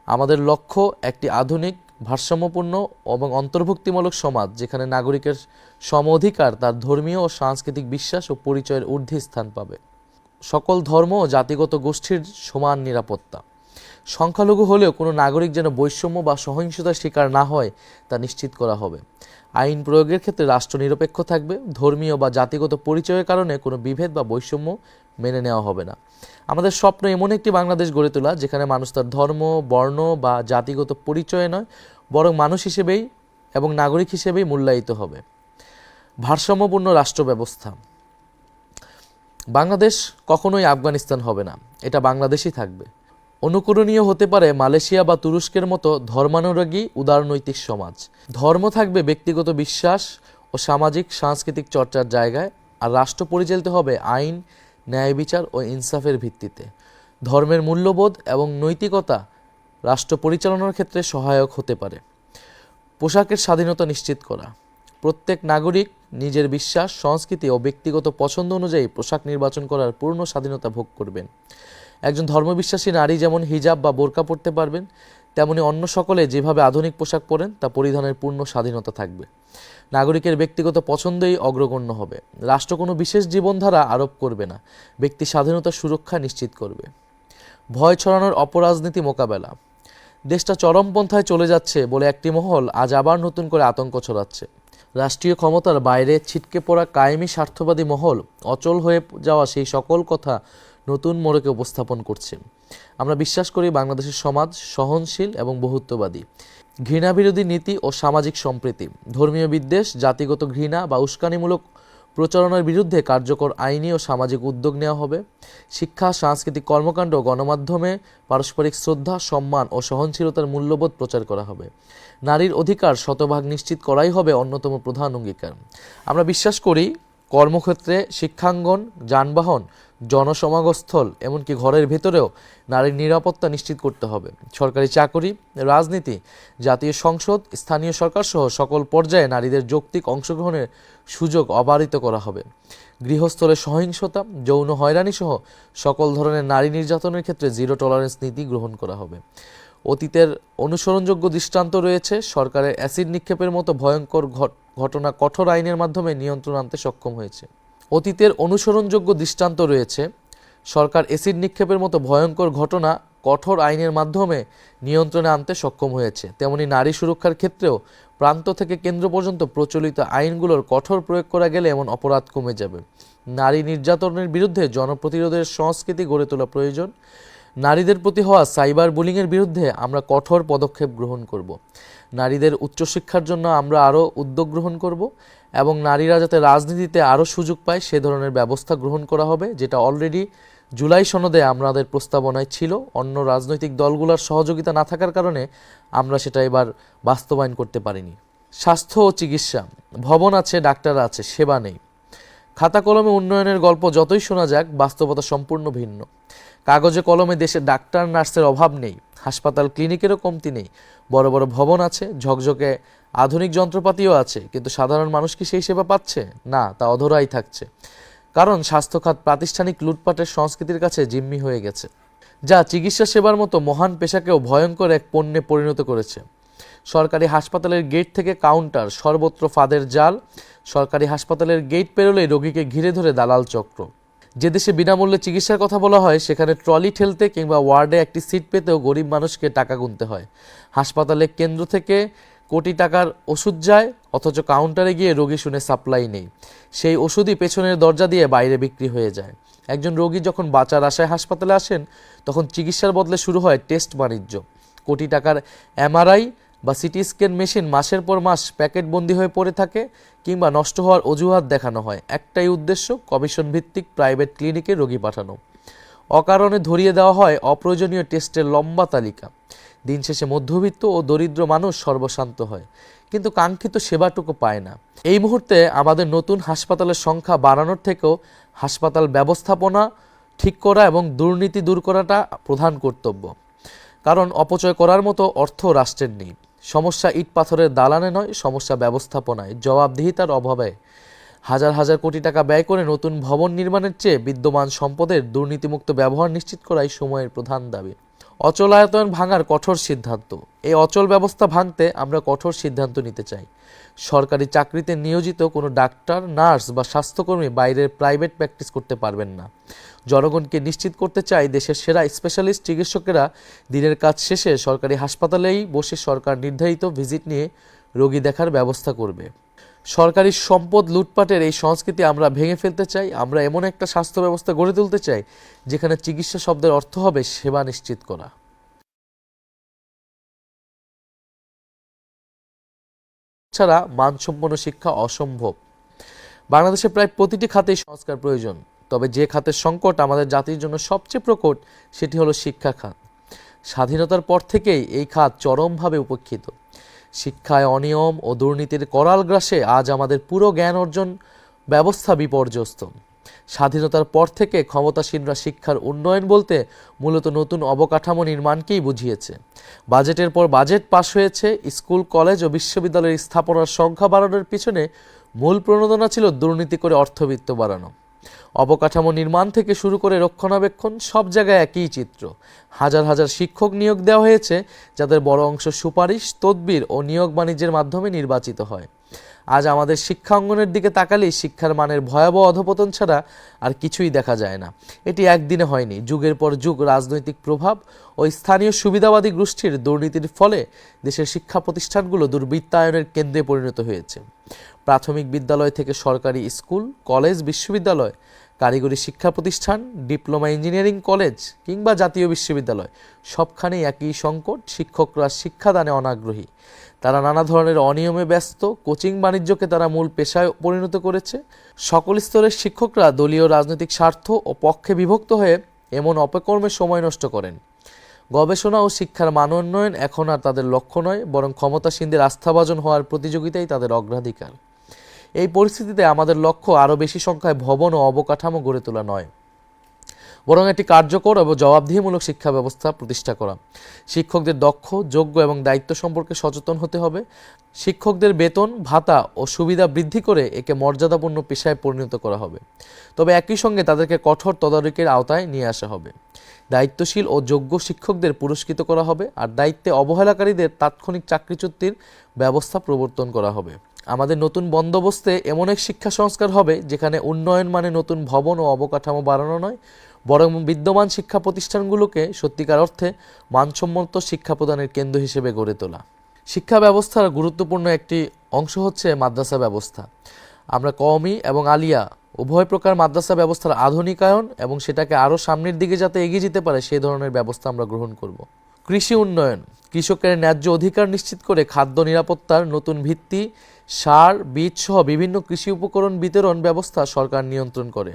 আমাদের লক্ষ্য একটি আধুনিক, ভারসাম্যপূর্ণ এবং অন্তর্ভুক্তিমূলক সমাজ, যেখানে নাগরিকের সম অধিকার তার ধর্মীয় ও সাংস্কৃতিক বিশ্বাস ও পরিচয়ের ঊর্ধ্বে স্থান পাবে। সকল ধর্ম ও জাতিগত গোষ্ঠীর সমান নিরাপত্তা। সংখ্যালঘু হলেও কোনো নাগরিক যেন বৈষম্য বা সহিংসতার শিকার না হয় তা নিশ্চিত করা হবে। আইন প্রয়োগের ক্ষেত্রে রাষ্ট্র নিরপেক্ষ থাকবে। ধর্মীয় বা জাতিগত পরিচয়ের কারণে কোনো বিভেদ বা বৈষম্য মেনে নেওয়া হবে না। আমাদের স্বপ্ন এমন একটি বাংলাদেশ গড়ে তোলা যেখানে মানুষ তার ধর্ম, বর্ণ বা জাতিগত পরিচয়ে নয়, বরং মানুষ হিসেবেই এবং নাগরিক হিসেবেই মূল্যায়িত হবে। ভারসাম্যপূর্ণ রাষ্ট্র ব্যবস্থা। বাংলাদেশ কখনোই আফগানিস্তান হবে না, এটা বাংলাদেশই থাকবে। অনুকরণীয় হতে পারে মালয়েশিয়া বা তুরস্কের মতো ধর্মানুরাগী উদারনৈতিক সমাজ। ধর্ম থাকবে ব্যক্তিগত বিশ্বাস ও সামাজিক সাংস্কৃতিক চর্চার জায়গায়, আর রাষ্ট্র পরিচালিত হবে আইন, ন্যায় বিচার ও ইনসাফের ভিত্তিতে। ধর্মের মূল্যবোধ এবং নৈতিকতা রাষ্ট্র পরিচালনার ক্ষেত্রে সহায়ক হতে পারে। পোশাকের স্বাধীনতা নিশ্চিত করা। প্রত্যেক নাগরিক নিজের বিশ্বাস, সংস্কৃতি ও ব্যক্তিগত পছন্দ অনুযায়ী পোশাক নির্বাচন করার পূর্ণ স্বাধীনতা ভোগ করবেন। একজন ধর্মবিশ্বাসী নারী যেমন হিজাব বা বোরকা পরতে পারবেন, তেমনি অন্য সকলে যেভাবে আধুনিক পোশাক পরেন তা পরিধানের পূর্ণ স্বাধীনতা থাকবে। নাগরিকের ব্যক্তিগত পছন্দই অগ্রগণ্য হবে। রাষ্ট্র কোনো বিশেষ জীবনধারা আরোপ করবে না, ব্যক্তি স্বাধীনতার সুরক্ষা নিশ্চিত করবে। ভয় ছড়ানোর অপরাজনীতি মোকাবেলা। দেশটা চরমপন্থায় চলে যাচ্ছে বলে একটি মহল আজ আবার নতুন করে আতঙ্ক ছড়াচ্ছে। রাষ্ট্রীয় ক্ষমতার বাইরে ছিটকে পড়া কায়েমি স্বার্থবাদী মহল অচল হয়ে যাওয়া সেই সকল কথা নতুন মোড়কে উপস্থাপন করছে। আমরা বিশ্বাস করি বাংলাদেশের সমাজ সহনশীল এবং বহুত্ববাদী। ঘৃণাবিরোধী নীতি ও সামাজিক সম্প্রীতি, ধর্মীয় বিদ্বেষ, জাতিগত ঘৃণা বা উস্কানিমূলক প্রচারণার বিরুদ্ধে কার্যকর আইনি ও সামাজিক উদ্যোগ নেওয়া হবে। শিক্ষা, সাংস্কৃতিক কর্মকাণ্ড, গণমাধ্যমে পারস্পরিক শ্রদ্ধা, সম্মান ও সহনশীলতার মূল্যবোধ প্রচার করা হবে। নারীর অধিকার শতভাগ নিশ্চিত করাই হবে অন্যতম প্রধান অঙ্গীকার। আমরা বিশ্বাস করি কর্মক্ষেত্রে, শিক্ষাঙ্গন, যানবাহন, জনসমাগমস্থল, এমনকি ঘরের ভেতরেও নারীর নিরাপত্তা নিশ্চিত করতে হবে। সরকারি চাকরি, রাজনীতি, জাতীয় সংসদ, স্থানীয় সরকার সহ সকল পর্যায়ে নারীদের যৌক্তিক অংশগ্রহণের সুযোগ অবারিত করা হবে। গৃহস্থলে সহিংসতা, যৌন হয়রানি সহ সকল ধরনের নারী নির্যাতনের ক্ষেত্রে জিরো টলারেন্স নীতি গ্রহণ করা হবে। অতীতের অনুসরণযোগ্য দৃষ্টান্ত রয়েছে। সরকারের অ্যাসিড নিক্ষেপের মতো ভয়ঙ্কর ঘটনা কঠোর আইনের মাধ্যমে নিয়ন্ত্রণ আনতে সক্ষম হয়েছে। অতীতের অনুসরণযোগ্য দৃষ্টান্ত রয়েছে। সরকার অ্যাসিড নিক্ষেপের মতো ভয়ঙ্কর ঘটনা কঠোর আইনের মাধ্যমে নিয়ন্ত্রণে আনতে সক্ষম হয়েছে। তেমনি নারী সুরক্ষার ক্ষেত্রেও প্রান্ত থেকে কেন্দ্র পর্যন্ত প্রচলিত আইনগুলোর কঠোর প্রয়োগ করা গেলে এমন অপরাধ কমে যাবে। নারী নির্যাতনের বিরুদ্ধে জনপ্রতিরোধের সংস্কৃতি গড়ে তোলা প্রয়োজন। নারীদের প্রতি হওয়া সাইবার বুলিংয়ের বিরুদ্ধে আমরা কঠোর পদক্ষেপ গ্রহণ করব। নারীদের উচ্চশিক্ষার জন্য আমরা আরও উদ্যোগ গ্রহণ করব এবং নারীরা যাতে রাজনীতিতে আরও সুযোগ পায় সে ধরনের ব্যবস্থা গ্রহণ করা হবে, যেটা অলরেডি জুলাই সনদে আমাদের প্রস্তাবনায় ছিল। অন্য রাজনৈতিক দলগুলোর সহযোগিতা না থাকার কারণে আমরা সেটা এবার বাস্তবায়ন করতে পারিনি। স্বাস্থ্য ও চিকিৎসা, ভবন আছে, ডাক্তার আছে, সেবা নেই। খাতা কলমে উন্নয়নের গল্প যতই শোনা যাক, বাস্তবতা সম্পূর্ণ ভিন্ন। কাগজে কলমে দেশে ডাক্তার নার্সের অভাব নেই, হাসপাতাল ক্লিনিকেরও কমতি নেই। বড় বড় ভবন আছে, ঝকঝকে আধুনিক যন্ত্রপাতিও আছে, কিন্তু সাধারণ মানুষ কি সেই সেবা পাচ্ছে? না, তা অধরাই থাকছে। কারণ স্বাস্থ্য খাত প্রাতিষ্ঠানিক লুটপাটের সংস্কৃতির কাছে জিম্মি হয়ে গেছে, যা চিকিৎসা সেবার মতো মহান পেশাকেও ভয়ঙ্কর এক পণ্যে পরিণত করেছে। সরকারি হাসপাতালের গেট থেকে কাউন্টার, সর্বত্র ফাঁদের জাল। সরকারি হাসপাতালের গেট পেরোলেই রোগীকে ঘিরে ধরে দালাল চক্র। যে দেশে বিনামূল্যে চিকিৎসার কথা বলা হয়, সেখানে ট্রলি ঠেলতে কিংবা ওয়ার্ডে একটি সিট পেতেও গরিব মানুষকে টাকা গুনতে হয়। হাসপাতালে কেন্দ্র থেকে কোটি টাকার ওষুধ যায়, অথচ কাউন্টারে গিয়ে রোগী শুনে সাপ্লাই নেই। সেই ওষুধই পেছনের দরজা দিয়ে বাইরে বিক্রি হয়ে যায়। একজন রোগী যখন বাঁচার আশায় হাসপাতালে আসেন, তখন চিকিৎসার বদলে শুরু হয় টেস্ট বাণিজ্য। কোটি টাকার এমআরআই বা সিটি স্ক্যান মেশিন মাসের পর মাস প্যাকেটবন্দি হয়ে পড়ে থাকে কিংবা নষ্ট হওয়ার অজুহাত দেখানো হয়। একটাই উদ্দেশ্য, কমিশন ভিত্তিক প্রাইভেট ক্লিনিকে রোগী পাঠানো। অকারণে ধরিয়ে দেওয়া হয় অপ্রয়োজনীয় টেস্টের লম্বা তালিকা। দিন শেষে মধ্যবিত্ত ও দরিদ্র মানুষ সর্বশান্ত হয়, কিন্তু কাঙ্ক্ষিত সেবাটুকু পায় না। এই মুহূর্তে আমাদের নতুন হাসপাতালের সংখ্যা বাড়ানোর থেকেও হাসপাতাল ব্যবস্থাপনা ঠিক করা এবং দুর্নীতি দূর করাটা প্রধান কর্তব্য। কারণ অপচয় করার মতো অর্থ রাষ্ট্রের নেই। সমস্যা ইট পাথরের দালানে নয়, সমস্যা ব্যবস্থাপনায়, জবাবদিহিতার অভাবে। হাজার হাজার কোটি টাকা ব্যয় করে নতুন ভবন নির্মাণের চেয়ে বিদ্যমান সম্পদের দুর্নীতিমুক্ত ব্যবহার নিশ্চিত করাই সময়ের প্রধান দাবি। অচলায়তন ভাঙার কঠোর সিদ্ধান্ত, এই অচল ব্যবস্থা ভাঙতে আমরা কঠোর সিদ্ধান্ত নিতে চাই। সরকারি চাকরিতে নিয়োজিত কোনো ডাক্তার, নার্স বা স্বাস্থ্যকর্মী বাইরের প্রাইভেট প্র্যাকটিস করতে পারবেন না। জনগণকে নিশ্চিত করতে চাই দেশের সেরা স্পেশালিস্ট চিকিৎসকেরা দিনের কাজ শেষে সরকারি হাসপাতালেই বসে সরকার নির্ধারিত ভিজিট নিয়ে রোগী দেখার ব্যবস্থা করবে। সরকারি সম্পদ লুটপাটের এই সংস্কৃতি আমরা ভেঙে ফেলতে চাই। আমরা এমন একটা স্বাস্থ্য ব্যবস্থা গড়ে তুলতে চাই যেখানে চিকিৎসা শব্দের অর্থ হবে সেবা নিশ্চিত করা। ছাড়া মানসম্পন্ন শিক্ষা অসম্ভব। বাংলাদেশে প্রায় প্রতিটি খাতেই সংস্কার প্রয়োজন, তবে যে খাতের সংকট আমাদের জাতির জন্য সবচেয়ে প্রকট সেটি হলো শিক্ষা খাত। স্বাধীনতার পর থেকেই এই খাত চরমভাবে উপেক্ষিত। শিক্ষায় অনিয়ম ও দুর্নীতির করাল গ্রাসে আজ আমাদের পুরো জ্ঞান অর্জন ব্যবস্থা বিপর্যস্ত। স্বাধীনতার পর থেকে ক্ষমতাসীনরা শিক্ষার উন্নয়ন বলতে মূলত নতুন অবকাঠামো নির্মাণকেই বুঝিয়েছে। বাজেটের পর বাজেট পাশ হয়েছে, স্কুল, কলেজ ও বিশ্ববিদ্যালয়ের স্থাপনার সংখ্যা বাড়ানোর পিছনে মূল প্রণোদনা ছিল দুর্নীতি করে অর্থবিত্ত বাড়ানো। অবকাঠামো নির্মাণ থেকে শুরু করে রক্ষণাবেক্ষণ, সব জায়গায় একই চিত্র। হাজার হাজার শিক্ষক নিয়োগ দেওয়া হয়েছে, যাদের বড় অংশ সুপারিশ, তদবির ও নিয়োগ বাণিজ্যের মাধ্যমে নির্বাচিত হয়। আজ আমাদের শিক্ষা অঙ্গনের দিকে তাকালেই শিক্ষার মানের ভয়াবহ অধপতন ছাড়া আর কিছুই দেখা যায় না। এটি একদিনে হয়নি, যুগের পর যুগ রাজনৈতিক প্রভাব ও স্থানীয় সুবিধাবাদী গোষ্ঠীর দুর্নীতির ফলে দেশের শিক্ষা প্রতিষ্ঠানগুলো দুর্বৃত্তায়নের কেন্দ্রে পরিণত হয়েছে। প্রাথমিক বিদ্যালয় থেকে সরকারি স্কুল, কলেজ, বিশ্ববিদ্যালয়, কারিগরি শিক্ষা প্রতিষ্ঠান, ডিপ্লোমা ইঞ্জিনিয়ারিং কলেজ কিংবা জাতীয় বিশ্ববিদ্যালয়, সবখানেই একই সংকট। শিক্ষকরা শিক্ষাদানে অনাগ্রহী। তারা নানা ধরনের অনিয়মে ব্যস্ত। কোচিং বাণিজ্যকে তারা মূল পেশায় পরিণত করেছে। সকল স্তরের শিক্ষকরা দলীয় রাজনৈতিক স্বার্থ ও পক্ষে বিভক্ত হয়ে এমন অপকর্মে সময় নষ্ট করেন। গবেষণা ও শিক্ষার মান উন্নয়ন এখন আর তাদের লক্ষ্য নয়, বরং ক্ষমতাসীনদের আস্থাভাজন হওয়ার প্রতিযোগিতাই তাদের অগ্রাধিকার। এই পরিস্থিতিতে আমাদের লক্ষ্য আরও বেশি সংখ্যায় ভবন ও অবকাঠামো গড়ে তোলা নয়, বরং একটি কার্যকর এবং জবাবদিহিমূলক শিক্ষা ব্যবস্থা প্রতিষ্ঠা করা। শিক্ষকদের দক্ষ, যোগ্য এবং দায়িত্ব সম্পর্কে সচেতন হতে হবে। শিক্ষকদের বেতন ভাতা ও সুবিধা বৃদ্ধি করে একে মর্যাদাপূর্ণ পেশায় পরিণত করা হবে। তবে একই সঙ্গে তাদেরকে কঠোর তদারকির আওতায় নিয়ে আসা হবে। দায়িত্বশীল ও যোগ্য শিক্ষকদের পুরস্কৃত করা হবে, আর দায়িত্বে অবহেলাকারীদের তাৎক্ষণিক চাকরিচ্যুতির ব্যবস্থা প্রবর্তন করা হবে। আমাদের নতুন বন্দোবস্তে এমন এক শিক্ষা সংস্কার হবে যেখানে উন্নয়ন মানে নতুন ভবন ও অবকাঠামো বাড়ানো নয়, বরং বিদ্যমান শিক্ষা প্রতিষ্ঠানগুলোকে সত্যিকার অর্থে মানসম্মত শিক্ষা প্রদানের কেন্দ্র হিসেবে গড়ে তোলা। শিক্ষা ব্যবস্থার গুরুত্বপূর্ণ একটি অংশ হচ্ছে মাদ্রাসা ব্যবস্থা। আমরা কওমি এবং আলিয়া উভয় প্রকার মাদ্রাসা ব্যবস্থার আধুনিকায়ন এবং সেটাকে আরও সামনের দিকে যাতে এগিয়ে যেতে পারে সেই ধরনের ব্যবস্থা আমরা গ্রহণ করব। কৃষি উন্নয়ন, কৃষকের ন্যায্য অধিকার নিশ্চিত করে খাদ্য নিরাপত্তার নতুন ভিত্তি, সার, বীজ সহ বিভিন্ন কৃষি উপকরণ বিতরণ ব্যবস্থা সরকার নিয়ন্ত্রণ করে।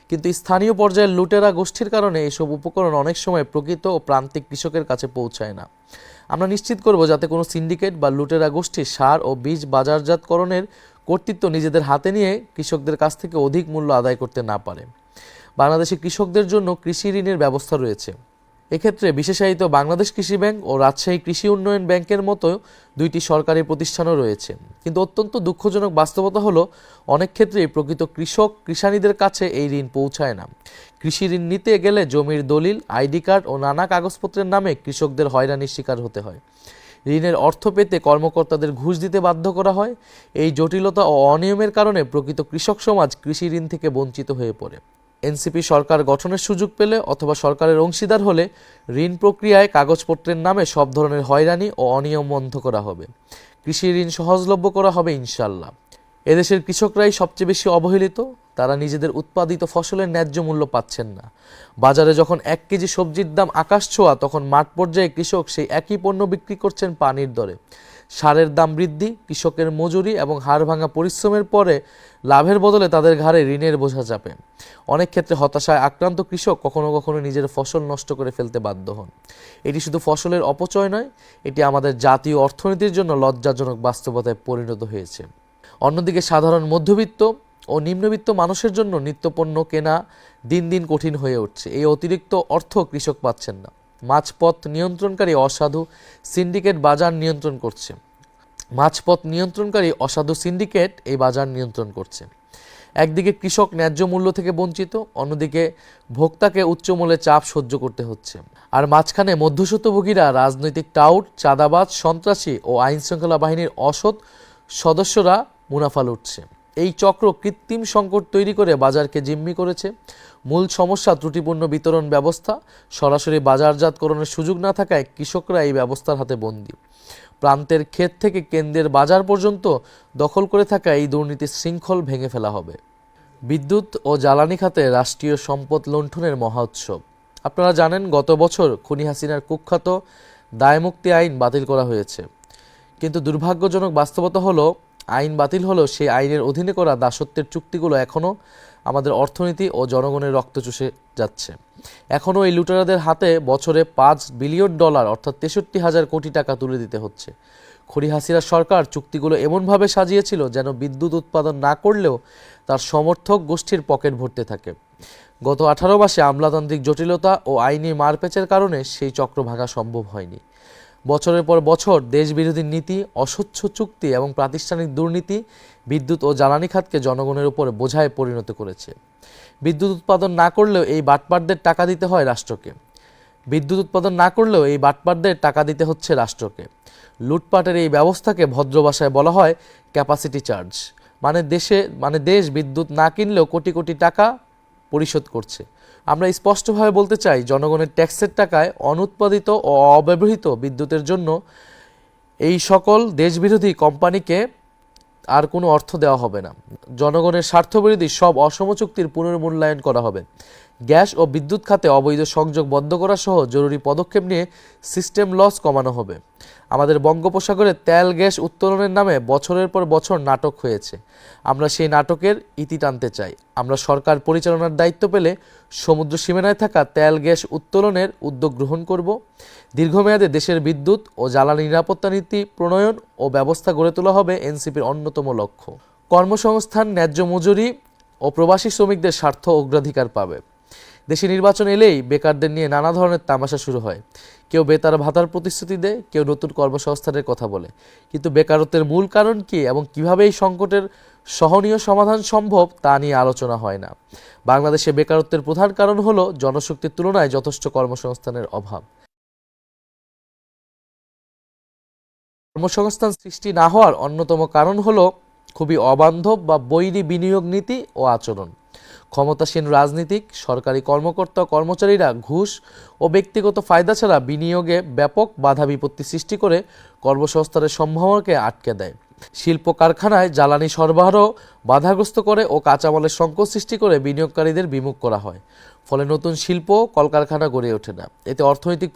কিন্তু স্থানীয় পর্যায়ের লুটেরা গোষ্ঠীর কারণে এসব উপকরণ অনেক সময় প্রকৃত ও প্রান্তিক কৃষকের কাছে পৌঁছায় না। আমরা নিশ্চিত করব যাতে কোনো সিন্ডিকেট বা লুটেরা গোষ্ঠী সার ও বীজ বাজারজাতকরণের কর্তৃত্ব নিজেদের হাতে নিয়ে কৃষকদের কাছ থেকে অধিক মূল্য আদায় করতে না পারে। বাংলাদেশে কৃষকদের জন্য কৃষি ঋণের ব্যবস্থা রয়েছে। এক্ষেত্রে বিশেষায়িত বাংলাদেশ কৃষি ব্যাংক ও রাজশাহী কৃষি উন্নয়ন ব্যাংকের মতো দুইটি সরকারি প্রতিষ্ঠানও রয়েছে। কিন্তু অত্যন্ত দুঃখজনক বাস্তবতা হলো অনেক ক্ষেত্রেই প্রকৃত কৃষক কৃষানীদের কাছে এই ঋণ পৌঁছায় না। কৃষি ঋণ নিতে গেলে জমির দলিল, আইডি কার্ড ও নানা কাগজপত্রের নামে কৃষকদের হয়রানির শিকার হতে হয়। ঋণের অর্থ পেতে কর্মকর্তাদের ঘুষ দিতে বাধ্য করা হয়। এই জটিলতা ও অনিয়মের কারণে প্রকৃত কৃষক সমাজ কৃষি ঋণ থেকে বঞ্চিত হয়ে পড়ে। এনসিপি সরকার গঠনের সুযোগ পেলে অথবা সরকারের অংশীদার হলে ঋণ প্রক্রিয়ায় কাগজপত্রের নামে সব ধরনের হয়রানি ও অনিয়ম বন্ধ করা হবে। কৃষি ঋণ সহজলভ্য করা হবে ইনশাল্লাহ। এদেশের কৃষকরাই সবচেয়ে বেশি অবহেলিত। তারা নিজেদের উৎপাদিত ফসলের ন্যায্য মূল্য পাচ্ছেন না। বাজারে যখন 1 কেজি সবজির দাম আকাশ ছোঁয়া, তখন মাঠ পর্যায়ে কৃষক সেই একই পণ্য বিক্রি করছেন পানির দরে। সারের দাম বৃদ্ধি, কৃষকের মজুরি এবং হাড়ভাঙা পরিশ্রমের পরে লাভের বদলে তাদের ঘাড়ে ঋণের বোঝা চাপে। অনেক ক্ষেত্রে হতাশায় আক্রান্ত কৃষক কখনো কখনো নিজের ফসল নষ্ট করে ফেলতে বাধ্য হন। এটি শুধু ফসলের অপচয় নয়, এটি আমাদের জাতীয় অর্থনীতির জন্য লজ্জাজনক বাস্তবতায় পরিণত হয়েছে। অন্যদিকে সাধারণ মধ্যবিত্ত ও নিম্নবিত্ত মানুষের জন্য নিত্যপণ্য কেনা দিন দিন কঠিন হয়ে উঠছে। এই অতিরিক্ত অর্থ কৃষক পাচ্ছেন না। মাঝপথ নিয়ন্ত্রণকারী অসাধু সিন্ডিকেট বাজার নিয়ন্ত্রণ করছে। অসাধু সিন্ডিকেট এই বাজার নিয়ন্ত্রণ করছে। একদিকে কৃষক ন্যায্য মূল্য থেকে বঞ্চিত, অন্যদিকে ভোক্তাকে উচ্চমূল্যে চাপ সহ্য করতে হচ্ছে। আর মাঝখানে মধ্যস্বত্বভোগীরা রাজনৈতিক টাউট, চাঁদাবাজ, সন্ত্রাসী ও আইনশৃঙ্খলা বাহিনীর অসৎ সদস্যরা মুনাফা লুটছে। এই চক্র কৃত্রিম সংকট তৈরি করে বাজারকে জিম্মি করেছে। মূল সমস্যা ত্রুটিপূর্ণ বিতরণ ব্যবস্থা। সরাসরি বাজারজাতকরণের সুযোগ না থাকায় কৃষকরা এই ব্যবস্থার হাতে বন্দী। প্রান্তের ক্ষেত থেকে কেন্দ্রের বাজার পর্যন্ত দখল করে থাকা এই দুর্নীতির শৃঙ্খল ভেঙে ফেলা হবে। বিদ্যুৎ ও জ্বালানি খাতে রাষ্ট্রীয় সম্পদ লুণ্ঠনের মহা উৎসব। আপনারা জানেন, গত বছর খুনি হাসিনার কুখ্যাত দায়মুক্তি আইন বাতিল করা হয়েছে। কিন্তু দুর্ভাগ্যজনক বাস্তবতা হলো, আইন বাতিল হলেও সেই আইনের অধীনে করা দাসত্বের চুক্তিগুলো এখনও আমাদের অর্থনীতি ও জনগণের রক্ত চুষে যাচ্ছে। এখনও এই লুটেরাদের হাতে বছরে $5 বিলিয়ন অর্থাৎ 63,000 কোটি টাকা তুলে দিতে হচ্ছে। খুনি হাসিনা সরকার চুক্তিগুলো এমনভাবে সাজিয়েছিল যেন বিদ্যুৎ উৎপাদন না করলেও তার সমর্থক গোষ্ঠীর পকেট ভরতে থাকে। গত 18 মাসে আমলাতান্ত্রিক জটিলতা ও আইনি মারপ্যাচের কারণে সেই চক্র ভাঙা সম্ভব হয়নি। বছরের পর বছর দেশবিরোধী নীতি, অস্বচ্ছ চুক্তি এবং প্রাতিষ্ঠানিক দুর্নীতি বিদ্যুৎ ও জ্বালানি খাতকে জনগণের উপর বোঝায় পরিণত করেছে। বিদ্যুৎ উৎপাদন না করলেও এই বাটপারদের টাকা দিতে হচ্ছে রাষ্ট্রকে। লুটপাটের এই ব্যবস্থাকে ভদ্র ভাষায় বলা হয় ক্যাপাসিটি চার্জ। দেশ বিদ্যুৎ না কিনলেও কোটি কোটি টাকা পরিশোধ করছে। আমরা স্পষ্টভাবে বলতে চাই, জনগণের ট্যাক্সের টাকায় অনুৎপাদিত ও অব্যবহৃত বিদ্যুতের জন্য এই সকল দেশবিরোধী কোম্পানিকে আর কোনো অর্থ দেওয়া হবে না। জনগণের স্বার্থবিরোধী সব অসম চুক্তির পুনর্মূল্যায়ন করা হবে। গ্যাস ও বিদ্যুৎ খাতে অবৈধ সংযোগ বন্ধ করা সহ জরুরি পদক্ষেপ নিয়ে সিস্টেম লস কমানো হবে। আমাদের বঙ্গোপসাগরে তেল গ্যাস উত্তোলনের নামে বছরের পর বছর নাটক হয়েছে। আমরা সেই নাটকের ইতি টানতে চাই। আমরা সরকার পরিচালনার দায়িত্ব পেলে সমুদ্র সীমানায় থাকা তেল গ্যাস উত্তোলনের উদ্যোগ গ্রহণ করব। দীর্ঘমেয়াদে দেশের বিদ্যুৎ ও জ্বালানি নিরাপত্তা নীতি প্রণয়ন ও ব্যবস্থা গড়ে তোলা হবে এনসিপির অন্যতম লক্ষ্য। কর্মসংস্থান, ন্যায্য মজুরি ও প্রবাসী শ্রমিকদের স্বার্থ অগ্রাধিকার পাবে। দেশে নির্বাচন এলেই বেকারদের নিয়ে নানা ধরনের তামাশা শুরু হয়। কেউ বেতার ভাতার প্রতিশ্রুতি দেয়, কেউ নতুন কর্মসংস্থানের কথা বলে, কিন্তু বেকারত্বের মূল কারণ কি এবং কিভাবে এই সংকটের সহনীয় সমাধান সম্ভব তা নিয়ে আলোচনা হয় না। বাংলাদেশে বেকারত্বের প্রধান কারণ হলো জনশক্তির তুলনায় যথেষ্ট কর্মসংস্থানের অভাব। কর্মসংস্থান সৃষ্টি না হওয়ার অন্যতম কারণ হলো খুবই অবান্ধব বা বৈরী বিনিয়োগ নীতি ও আচরণ। ক্ষমতাসীন রাজনীতিক, সরকারি কর্মকর্তা কর্মচারীরা ঘুষ ও ব্যক্তিগত ফায়দা ছাড়া বিনিয়োগে ব্যাপক বাধা বিপত্তি সৃষ্টি করে কর্মসংস্থানের সম্ভাবনাকে আটকে দেয়। শিল্প কারখানায় জ্বালানি সরবরাহ বাধাগ্রস্ত করে ও কাঁচামালের সংকট সৃষ্টি করে বিনিয়োগকারীদের বিমুখ করা হয়। ফলে নতুন শিল্প কলকারখানা গড়ে ওঠে না। এতে অর্থনৈতিক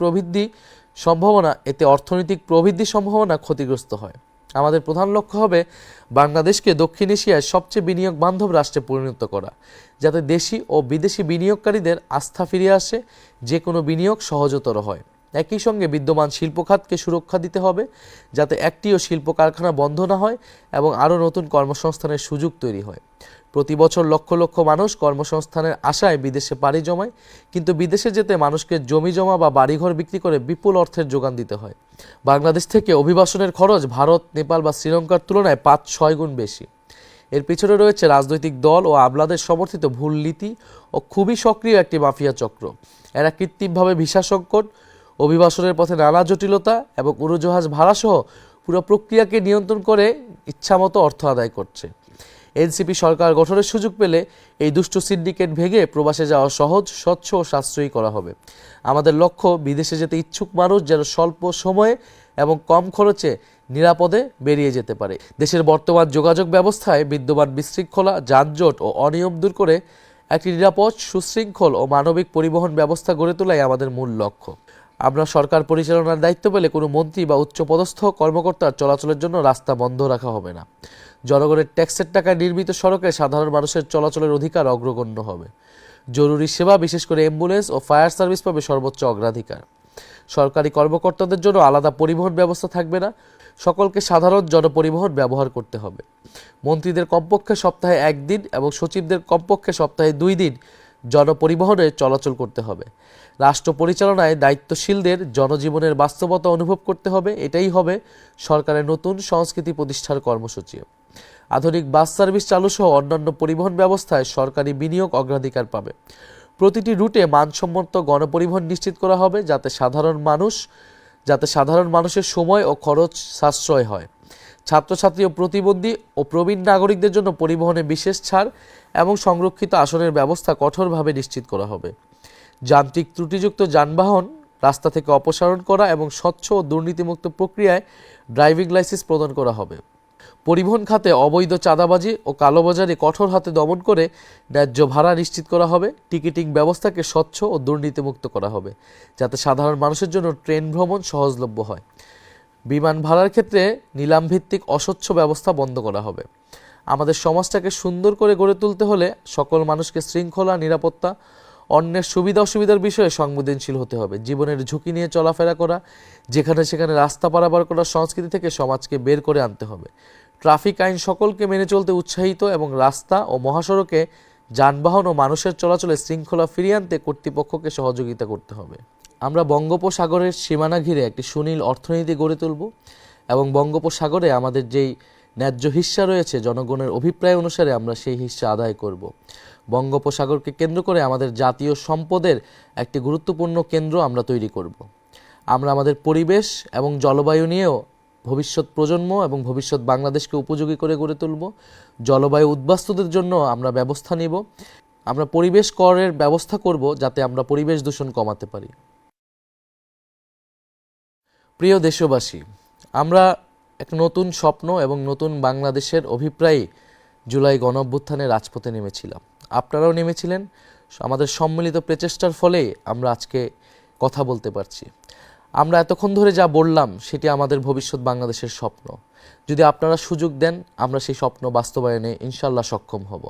প্রবৃদ্ধি সম্ভাবনা ক্ষতিগ্রস্ত হয়। আমাদের প্রধান লক্ষ্য হবে বাংলাদেশকে দক্ষিণ এশিয়ার সবচেয়ে বিনিয়োগ বান্ধব রাষ্ট্রে পরিণত করা, যাতে দেশি ও বিদেশি বিনিয়োগকারীদের আস্থা ফিরে আসে, যে কোনো বিনিয়োগ সহজতর হয়। একই সঙ্গে বিদ্যমান শিল্প খাতকে সুরক্ষা দিতে হবে, যাতে একটিও শিল্প কারখানা বন্ধ না হয় এবং আরও নতুন কর্মসংস্থানের সুযোগ তৈরি হয়। প্রতি বছর লক্ষ লক্ষ মানুষ কর্মসংস্থানের আশায় বিদেশে পাড়ি জমায়, কিন্তু বিদেশে যেতে মানুষকে জমি জমা বা বাড়িঘর বিক্রি করে বিপুল অর্থের যোগান দিতে হয়। বাংলাদেশ থেকে অভিবাসনের খরচ ভারত, নেপাল বা শ্রীলঙ্কার তুলনায় ৫-৬ গুণ বেশি। এর পিছনে রয়েছে রাজনৈতিক দল ও আমলাদের সমর্থিত ভুল নীতি ও খুবই সক্রিয় একটি মাফিয়া চক্র। এরা কৃত্রিমভাবে ভিসা সংকট, অভিবাসনের পথে নানা জটিলতা এবং উড়োজাহাজ ভাড়াসহ পুরো প্রক্রিয়াকে নিয়ন্ত্রণ করে ইচ্ছামতো অর্থ আদায় করছে। এনসিপি সরকার গঠনের সুযোগ পেলে এই দুষ্ট সিন্ডিকেট ভেঙে প্রবাসে যাওয়া সহজ, স্বচ্ছ ও সাশ্রয়ী করা হবে। আমাদের লক্ষ্য বিদেশে যেতে ইচ্ছুক মানুষ যেন স্বল্প সময়ে এবং কম খরচে নিরাপদে বেরিয়ে যেতে পারে। দেশের বর্তমান যোগাযোগ ব্যবস্থায় বিদ্যমান বিশৃঙ্খলা, যানজট ও অনিয়ম দূর করে একটি নিরাপদ, সুশৃঙ্খল ও মানবিক পরিবহন ব্যবস্থা গড়ে তোলাই আমাদের মূল লক্ষ্য। আমরা সরকার পরিচালনার দায়িত্ব পেলে কোনো মন্ত্রী বা উচ্চপদস্থ কর্মকর্তার চলাচলের জন্য রাস্তা বন্ধ রাখা হবে না। জনগণের ট্যাক্সের টাকায় নির্মিত সড়কে সাধারণ মানুষের চলাচলের অধিকার অগ্রগণ্য হবে। জরুরি সেবা, বিশেষ করে অ্যাম্বুলেন্স ও ফায়ার সার্ভিস পাবে সর্বোচ্চ অগ্রাধিকার। সরকারি কর্মকর্তাদের জন্য আলাদা পরিবহন ব্যবস্থা থাকবে না, সকলকে সাধারণ জনপরিবহন ব্যবহার করতে হবে। মন্ত্রীদের কমপক্ষে সপ্তাহে 1 দিন এবং সচিবদের কমপক্ষে সপ্তাহে 2 দিন জনপরিবহনে চলাচল করতে হবে। রাষ্ট্র পরিচালনায় দায়িত্বশীলদের জনজীবনের বাস্তবতা অনুভব করতে হবে। এটাই হবে সরকারের নতুন সংস্কৃতি প্রতিষ্ঠার কর্মসূচি। আধুনিক বাস সার্ভিস চালু সহ অন্যান্য পরিবহন ব্যবস্থায় সরকারি বিনিয়োগ অগ্রাধিকার পাবে। প্রতিটি রুটে মানসম্মত গণপরিবহন নিশ্চিত করা হবে, যাতে সাধারণ মানুষের সময় ও খরচ সাশ্রয় হয়। ছাত্রছাত্রী ও প্রতিবন্ধী ও প্রবীণ নাগরিকদের জন্য পরিবহনে বিশেষ ছাড় এবং সংরক্ষিত আসনের ব্যবস্থা কঠোরভাবে নিশ্চিত করা হবে। যান্ত্রিক ত্রুটিযুক্ত যানবাহন রাস্তা থেকে অপসারণ করা এবং স্বচ্ছ ও দুর্নীতিমুক্ত প্রক্রিয়ায় ড্রাইভিং লাইসেন্স প্রদান করা হবে। পরিবহন খাতে অবৈধ চাঁদাবাজি ও কালোবাজারি কঠোর হাতে দমন করে ন্যায্য ভাড়া নিশ্চিত করা হবে। টিকিটিং ব্যবস্থাকে স্বচ্ছ ও দুর্নীতিমুক্ত করা হবে, যাতে সাধারণ মানুষের জন্য ট্রেন ভ্রমণ সহজলভ্য হয়। বিমান ভাড়ার ক্ষেত্রে নিলামভিত্তিক অস্বচ্ছ ব্যবস্থা বন্ধ করা হবে। আমাদের সমাজটাকে সুন্দর করে গড়ে তুলতে হলে সকল মানুষকে শৃঙ্খলা, নিরাপত্তা, অন্যের সুবিধা অসুবিধার বিষয়ে সংবেদনশীল হতে হবে। জীবনের ঝুঁকি নিয়ে চলাফেরা করা, যেখানে সেখানে রাস্তা পারাপার করার সংস্কৃতি থেকে সমাজকে বের করে আনতে হবে। ট্রাফিক আইন সকলকে মেনে চলতে উৎসাহিত এবং রাস্তা ও মহাসড়কে যানবাহন ও মানুষের চলাচলে শৃঙ্খলা ফিরিয়ে আনতে কর্তৃপক্ষকে সহযোগিতা করতে হবে। আমরা বঙ্গোপসাগরের সীমানা ঘিরে একটি সুনীল অর্থনীতি গড়ে তুলব এবং বঙ্গোপসাগরে আমাদের যেই ন্যায্য হিস্সা রয়েছে, জনগণের অভিপ্রায় অনুসারে আমরা সেই হিস্সা আদায় করব। বঙ্গোপসাগরকে কেন্দ্র করে আমাদের জাতীয় সম্পদের একটি গুরুত্বপূর্ণ কেন্দ্র আমরা তৈরি করব। আমরা আমাদের পরিবেশ এবং জলবায়ু নিয়েও ভবিষ্যৎ প্রজন্ম এবং ভবিষ্যৎ বাংলাদেশকে উপযোগী করে গড়ে তুলব। জলবায়ু উদ্বাস্তুদের জন্য আমরা ব্যবস্থা নিব। আমরা পরিবেশ করের ব্যবস্থা করব, যাতে আমরা পরিবেশ দূষণ কমাতে পারি। প্রিয় দেশবাসী, আমরা এক নতুন স্বপ্ন এবং নতুন বাংলাদেশের অভিপ্রায়ে জুলাই গণঅভ্যুত্থানে রাজপথে নেমেছিলাম। আপনারাও নেমেছিলেন। আমাদের সম্মিলিত প্রচেষ্টার ফলে আমরা আজকে কথা বলতে পারছি। আমরা এতক্ষণ ধরে যা বললাম সেটি আমাদের ভবিষ্যৎ বাংলাদেশের স্বপ্ন। যদি আপনারা সুযোগ দেন, আমরা সেই স্বপ্ন বাস্তবায়নে ইনশাল্লাহ সক্ষম হব।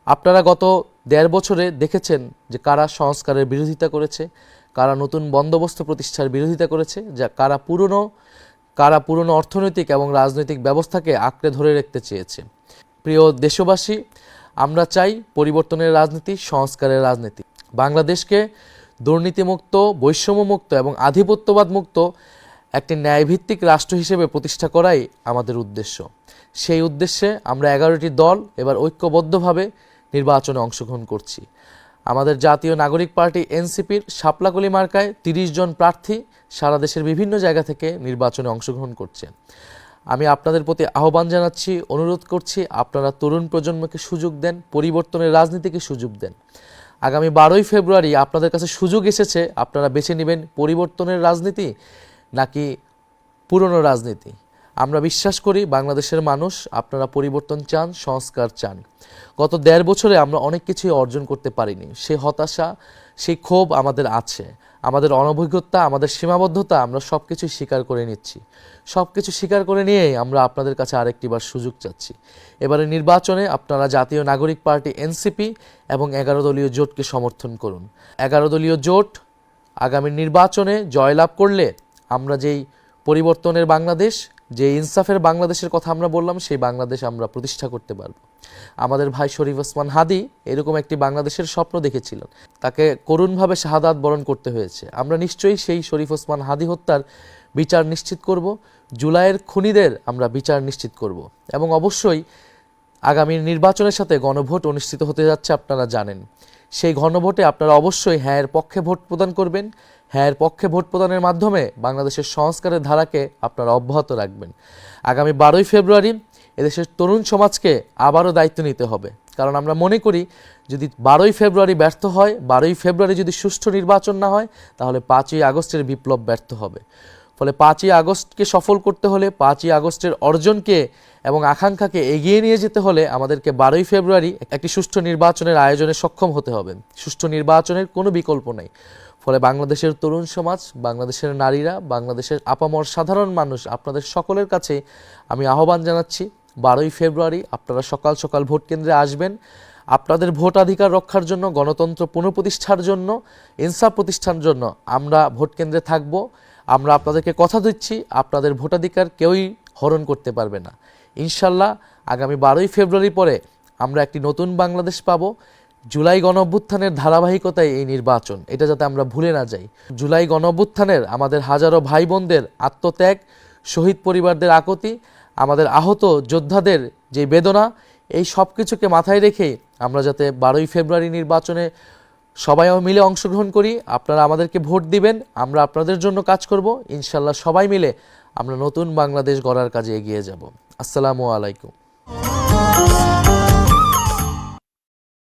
আপনারা গত 1.5 বছরে দেখেছেন যে কারা সংস্কারের বিরোধিতা করেছে, কারা নতুন বন্দোবস্ত প্রতিষ্ঠার বিরোধিতা করেছে, যা কারা পুরনো অর্থনৈতিক এবং রাজনৈতিক ব্যবস্থাকে আঁকড়ে ধরে রাখতে চেয়েছে। প্রিয় দেশবাসী, আমরা চাই পরিবর্তনের রাজনীতি, সংস্কারের রাজনীতি। বাংলাদেশকে দুর্নীতিমুক্ত, বৈষম্যমুক্ত এবং আধিপত্যবাদ মুক্ত একটি ন্যায়ভিত্তিক রাষ্ট্র হিসেবে প্রতিষ্ঠা করাই আমাদের উদ্দেশ্য। সেই উদ্দেশ্যে আমরা 11টি দল এবার ঐক্যবদ্ধভাবে নির্বাচনে অংশগ্রহণ করছি। আমাদের জাতীয় নাগরিক পার্টি এনসিপির শাপলাকলি মার্কায় 30 জন প্রার্থী সারা দেশের বিভিন্ন জায়গা থেকে নির্বাচনে অংশগ্রহণ করছে। আমি আপনাদের প্রতি আহ্বান জানাচ্ছি, অনুরোধ করছি, আপনারা তরুণ প্রজন্মকে সুযোগ দেন, পরিবর্তনের রাজনীতিকে সুযোগ দেন। আগামী 12ই ফেব্রুয়ারি আপনাদের কাছে সুযোগ এসেছে, আপনারা বেছে নেবেন পরিবর্তনের রাজনীতি নাকি পুরনো রাজনীতি। আমরা বিশ্বাস করি বাংলাদেশের মানুষ আপনারা পরিবর্তন চান, সংস্কার চান। গত 1.5 বছরে আমরা অনেক কিছুই অর্জন করতে পারিনি। সেই হতাশা, সেই ক্ষোভ আমাদের আছে। আমাদের অনভিজ্ঞতা, আমাদের সীমাবদ্ধতা, আমরা সব কিছু স্বীকার করে নিচ্ছি। সব কিছু স্বীকার করে নিয়েই আমরা আপনাদের কাছে আরেকটিবার সুযোগ চাচ্ছি। এবারে নির্বাচনে আপনারা জাতীয় নাগরিক পার্টি এনসিপি এবং 11 দলীয় জোটকে সমর্থন করুন। 11 দলীয় জোট আগামী নির্বাচনে জয়লাভ করলে আমরা যেই পরিবর্তনের বাংলাদেশ, যে ইনসাফের বাংলাদেশের কথা আমরা বললাম, সেই বাংলাদেশ আমরা প্রতিষ্ঠা করতে পারব। আমাদের ভাই শরীফ ওসমান হাদি এরকম একটি বাংলাদেশের স্বপ্ন দেখেছিলেন, তাকে করুণভাবে শাহাদাত বরণ করতে হয়েছে। আমরা নিশ্চয়ই সেই শরীফ ওসমান হাদি হত্যার বিচার নিশ্চিত করব, জুলাইয়ের খুনিদের আমরা বিচার নিশ্চিত করব এবং অবশ্যই আগামী নির্বাচনের সাথে গণভোট অনুষ্ঠিত হতে যাচ্ছে, আপনারা জানেন। সেই গণভোটে আপনারা অবশ্যই হ্যাঁয়ের পক্ষে ভোট প্রদান করবেন। হ্যাঁয়ের পক্ষে ভোট প্রদানের মাধ্যমে বাংলাদেশের সংস্কারের ধারাকে আপনারা অব্যাহত রাখবেন। আগামী 12ই ফেব্রুয়ারি এদেশের তরুণ সমাজকে আবারও দায়িত্ব নিতে হবে, কারণ আমরা মনে করি যদি 12ই ফেব্রুয়ারি ব্যর্থ হয়, 12ই ফেব্রুয়ারি যদি সুষ্ঠু নির্বাচন না হয়, তাহলে 5ই আগস্টের বিপ্লব ব্যর্থ হবে। ফলে 5ই আগস্টকে সফল করতে হলে, 5ই আগস্টের অর্জনকে এবং আকাঙ্ক্ষাকে এগিয়ে নিয়ে যেতে হলে আমাদেরকে 12ই ফেব্রুয়ারি একটি সুষ্ঠু নির্বাচনের আয়োজনে সক্ষম হতে হবে। সুষ্ঠু নির্বাচনের কোনো বিকল্প নেই। ফলে বাংলাদেশের তরুণ সমাজ, বাংলাদেশের নারীরা, বাংলাদেশের আপামর সাধারণ মানুষ, আপনাদের সকলের কাছে আমি আহ্বান জানাচ্ছি 12ই ফেব্রুয়ারি আপনারা সকাল সকাল ভোট কেন্দ্রে আসবেন। আপনাদের ভোটাধিকার রক্ষার জন্য, গণতন্ত্র পুনঃপ্রতিষ্ঠার জন্য, ইনসাফ প্রতিষ্ঠার জন্য আমরা ভোট কেন্দ্রে থাকব। আমরা আপনাদেরকে কথা দিচ্ছি, আপনাদের ভোটাধিকার কেউই হরণ করতে পারবে না। ইনশাল্লাহ আগামী 12ই ফেব্রুয়ারি পরে আমরা একটি নতুন বাংলাদেশ পাবো। জুলাই গণঅভ্যুত্থানের ধারাবাহিকতায় এই নির্বাচন, এটা যাতে আমরা ভুলে না যাই। জুলাই গণঅভ্যুত্থানের আমাদের হাজারো ভাই বোনদের আত্মত্যাগ, শহীদ পরিবারদের আকুতি, আমাদের আহত যোদ্ধাদের যে বেদনা, এই সব কিছুকে মাথায় রেখেই আমরা যাতে 12ই ফেব্রুয়ারি নির্বাচনে সবাই মিলে অংশগ্রহণ করি। আপনারা আমাদেরকে ভোট দিবেন, আমরা আপনাদের জন্য কাজ করব। ইনশাল্লাহ সবাই মিলে আমরা নতুন বাংলাদেশ গড়ার কাজে এগিয়ে যাব। আসসালামু আলাইকুম।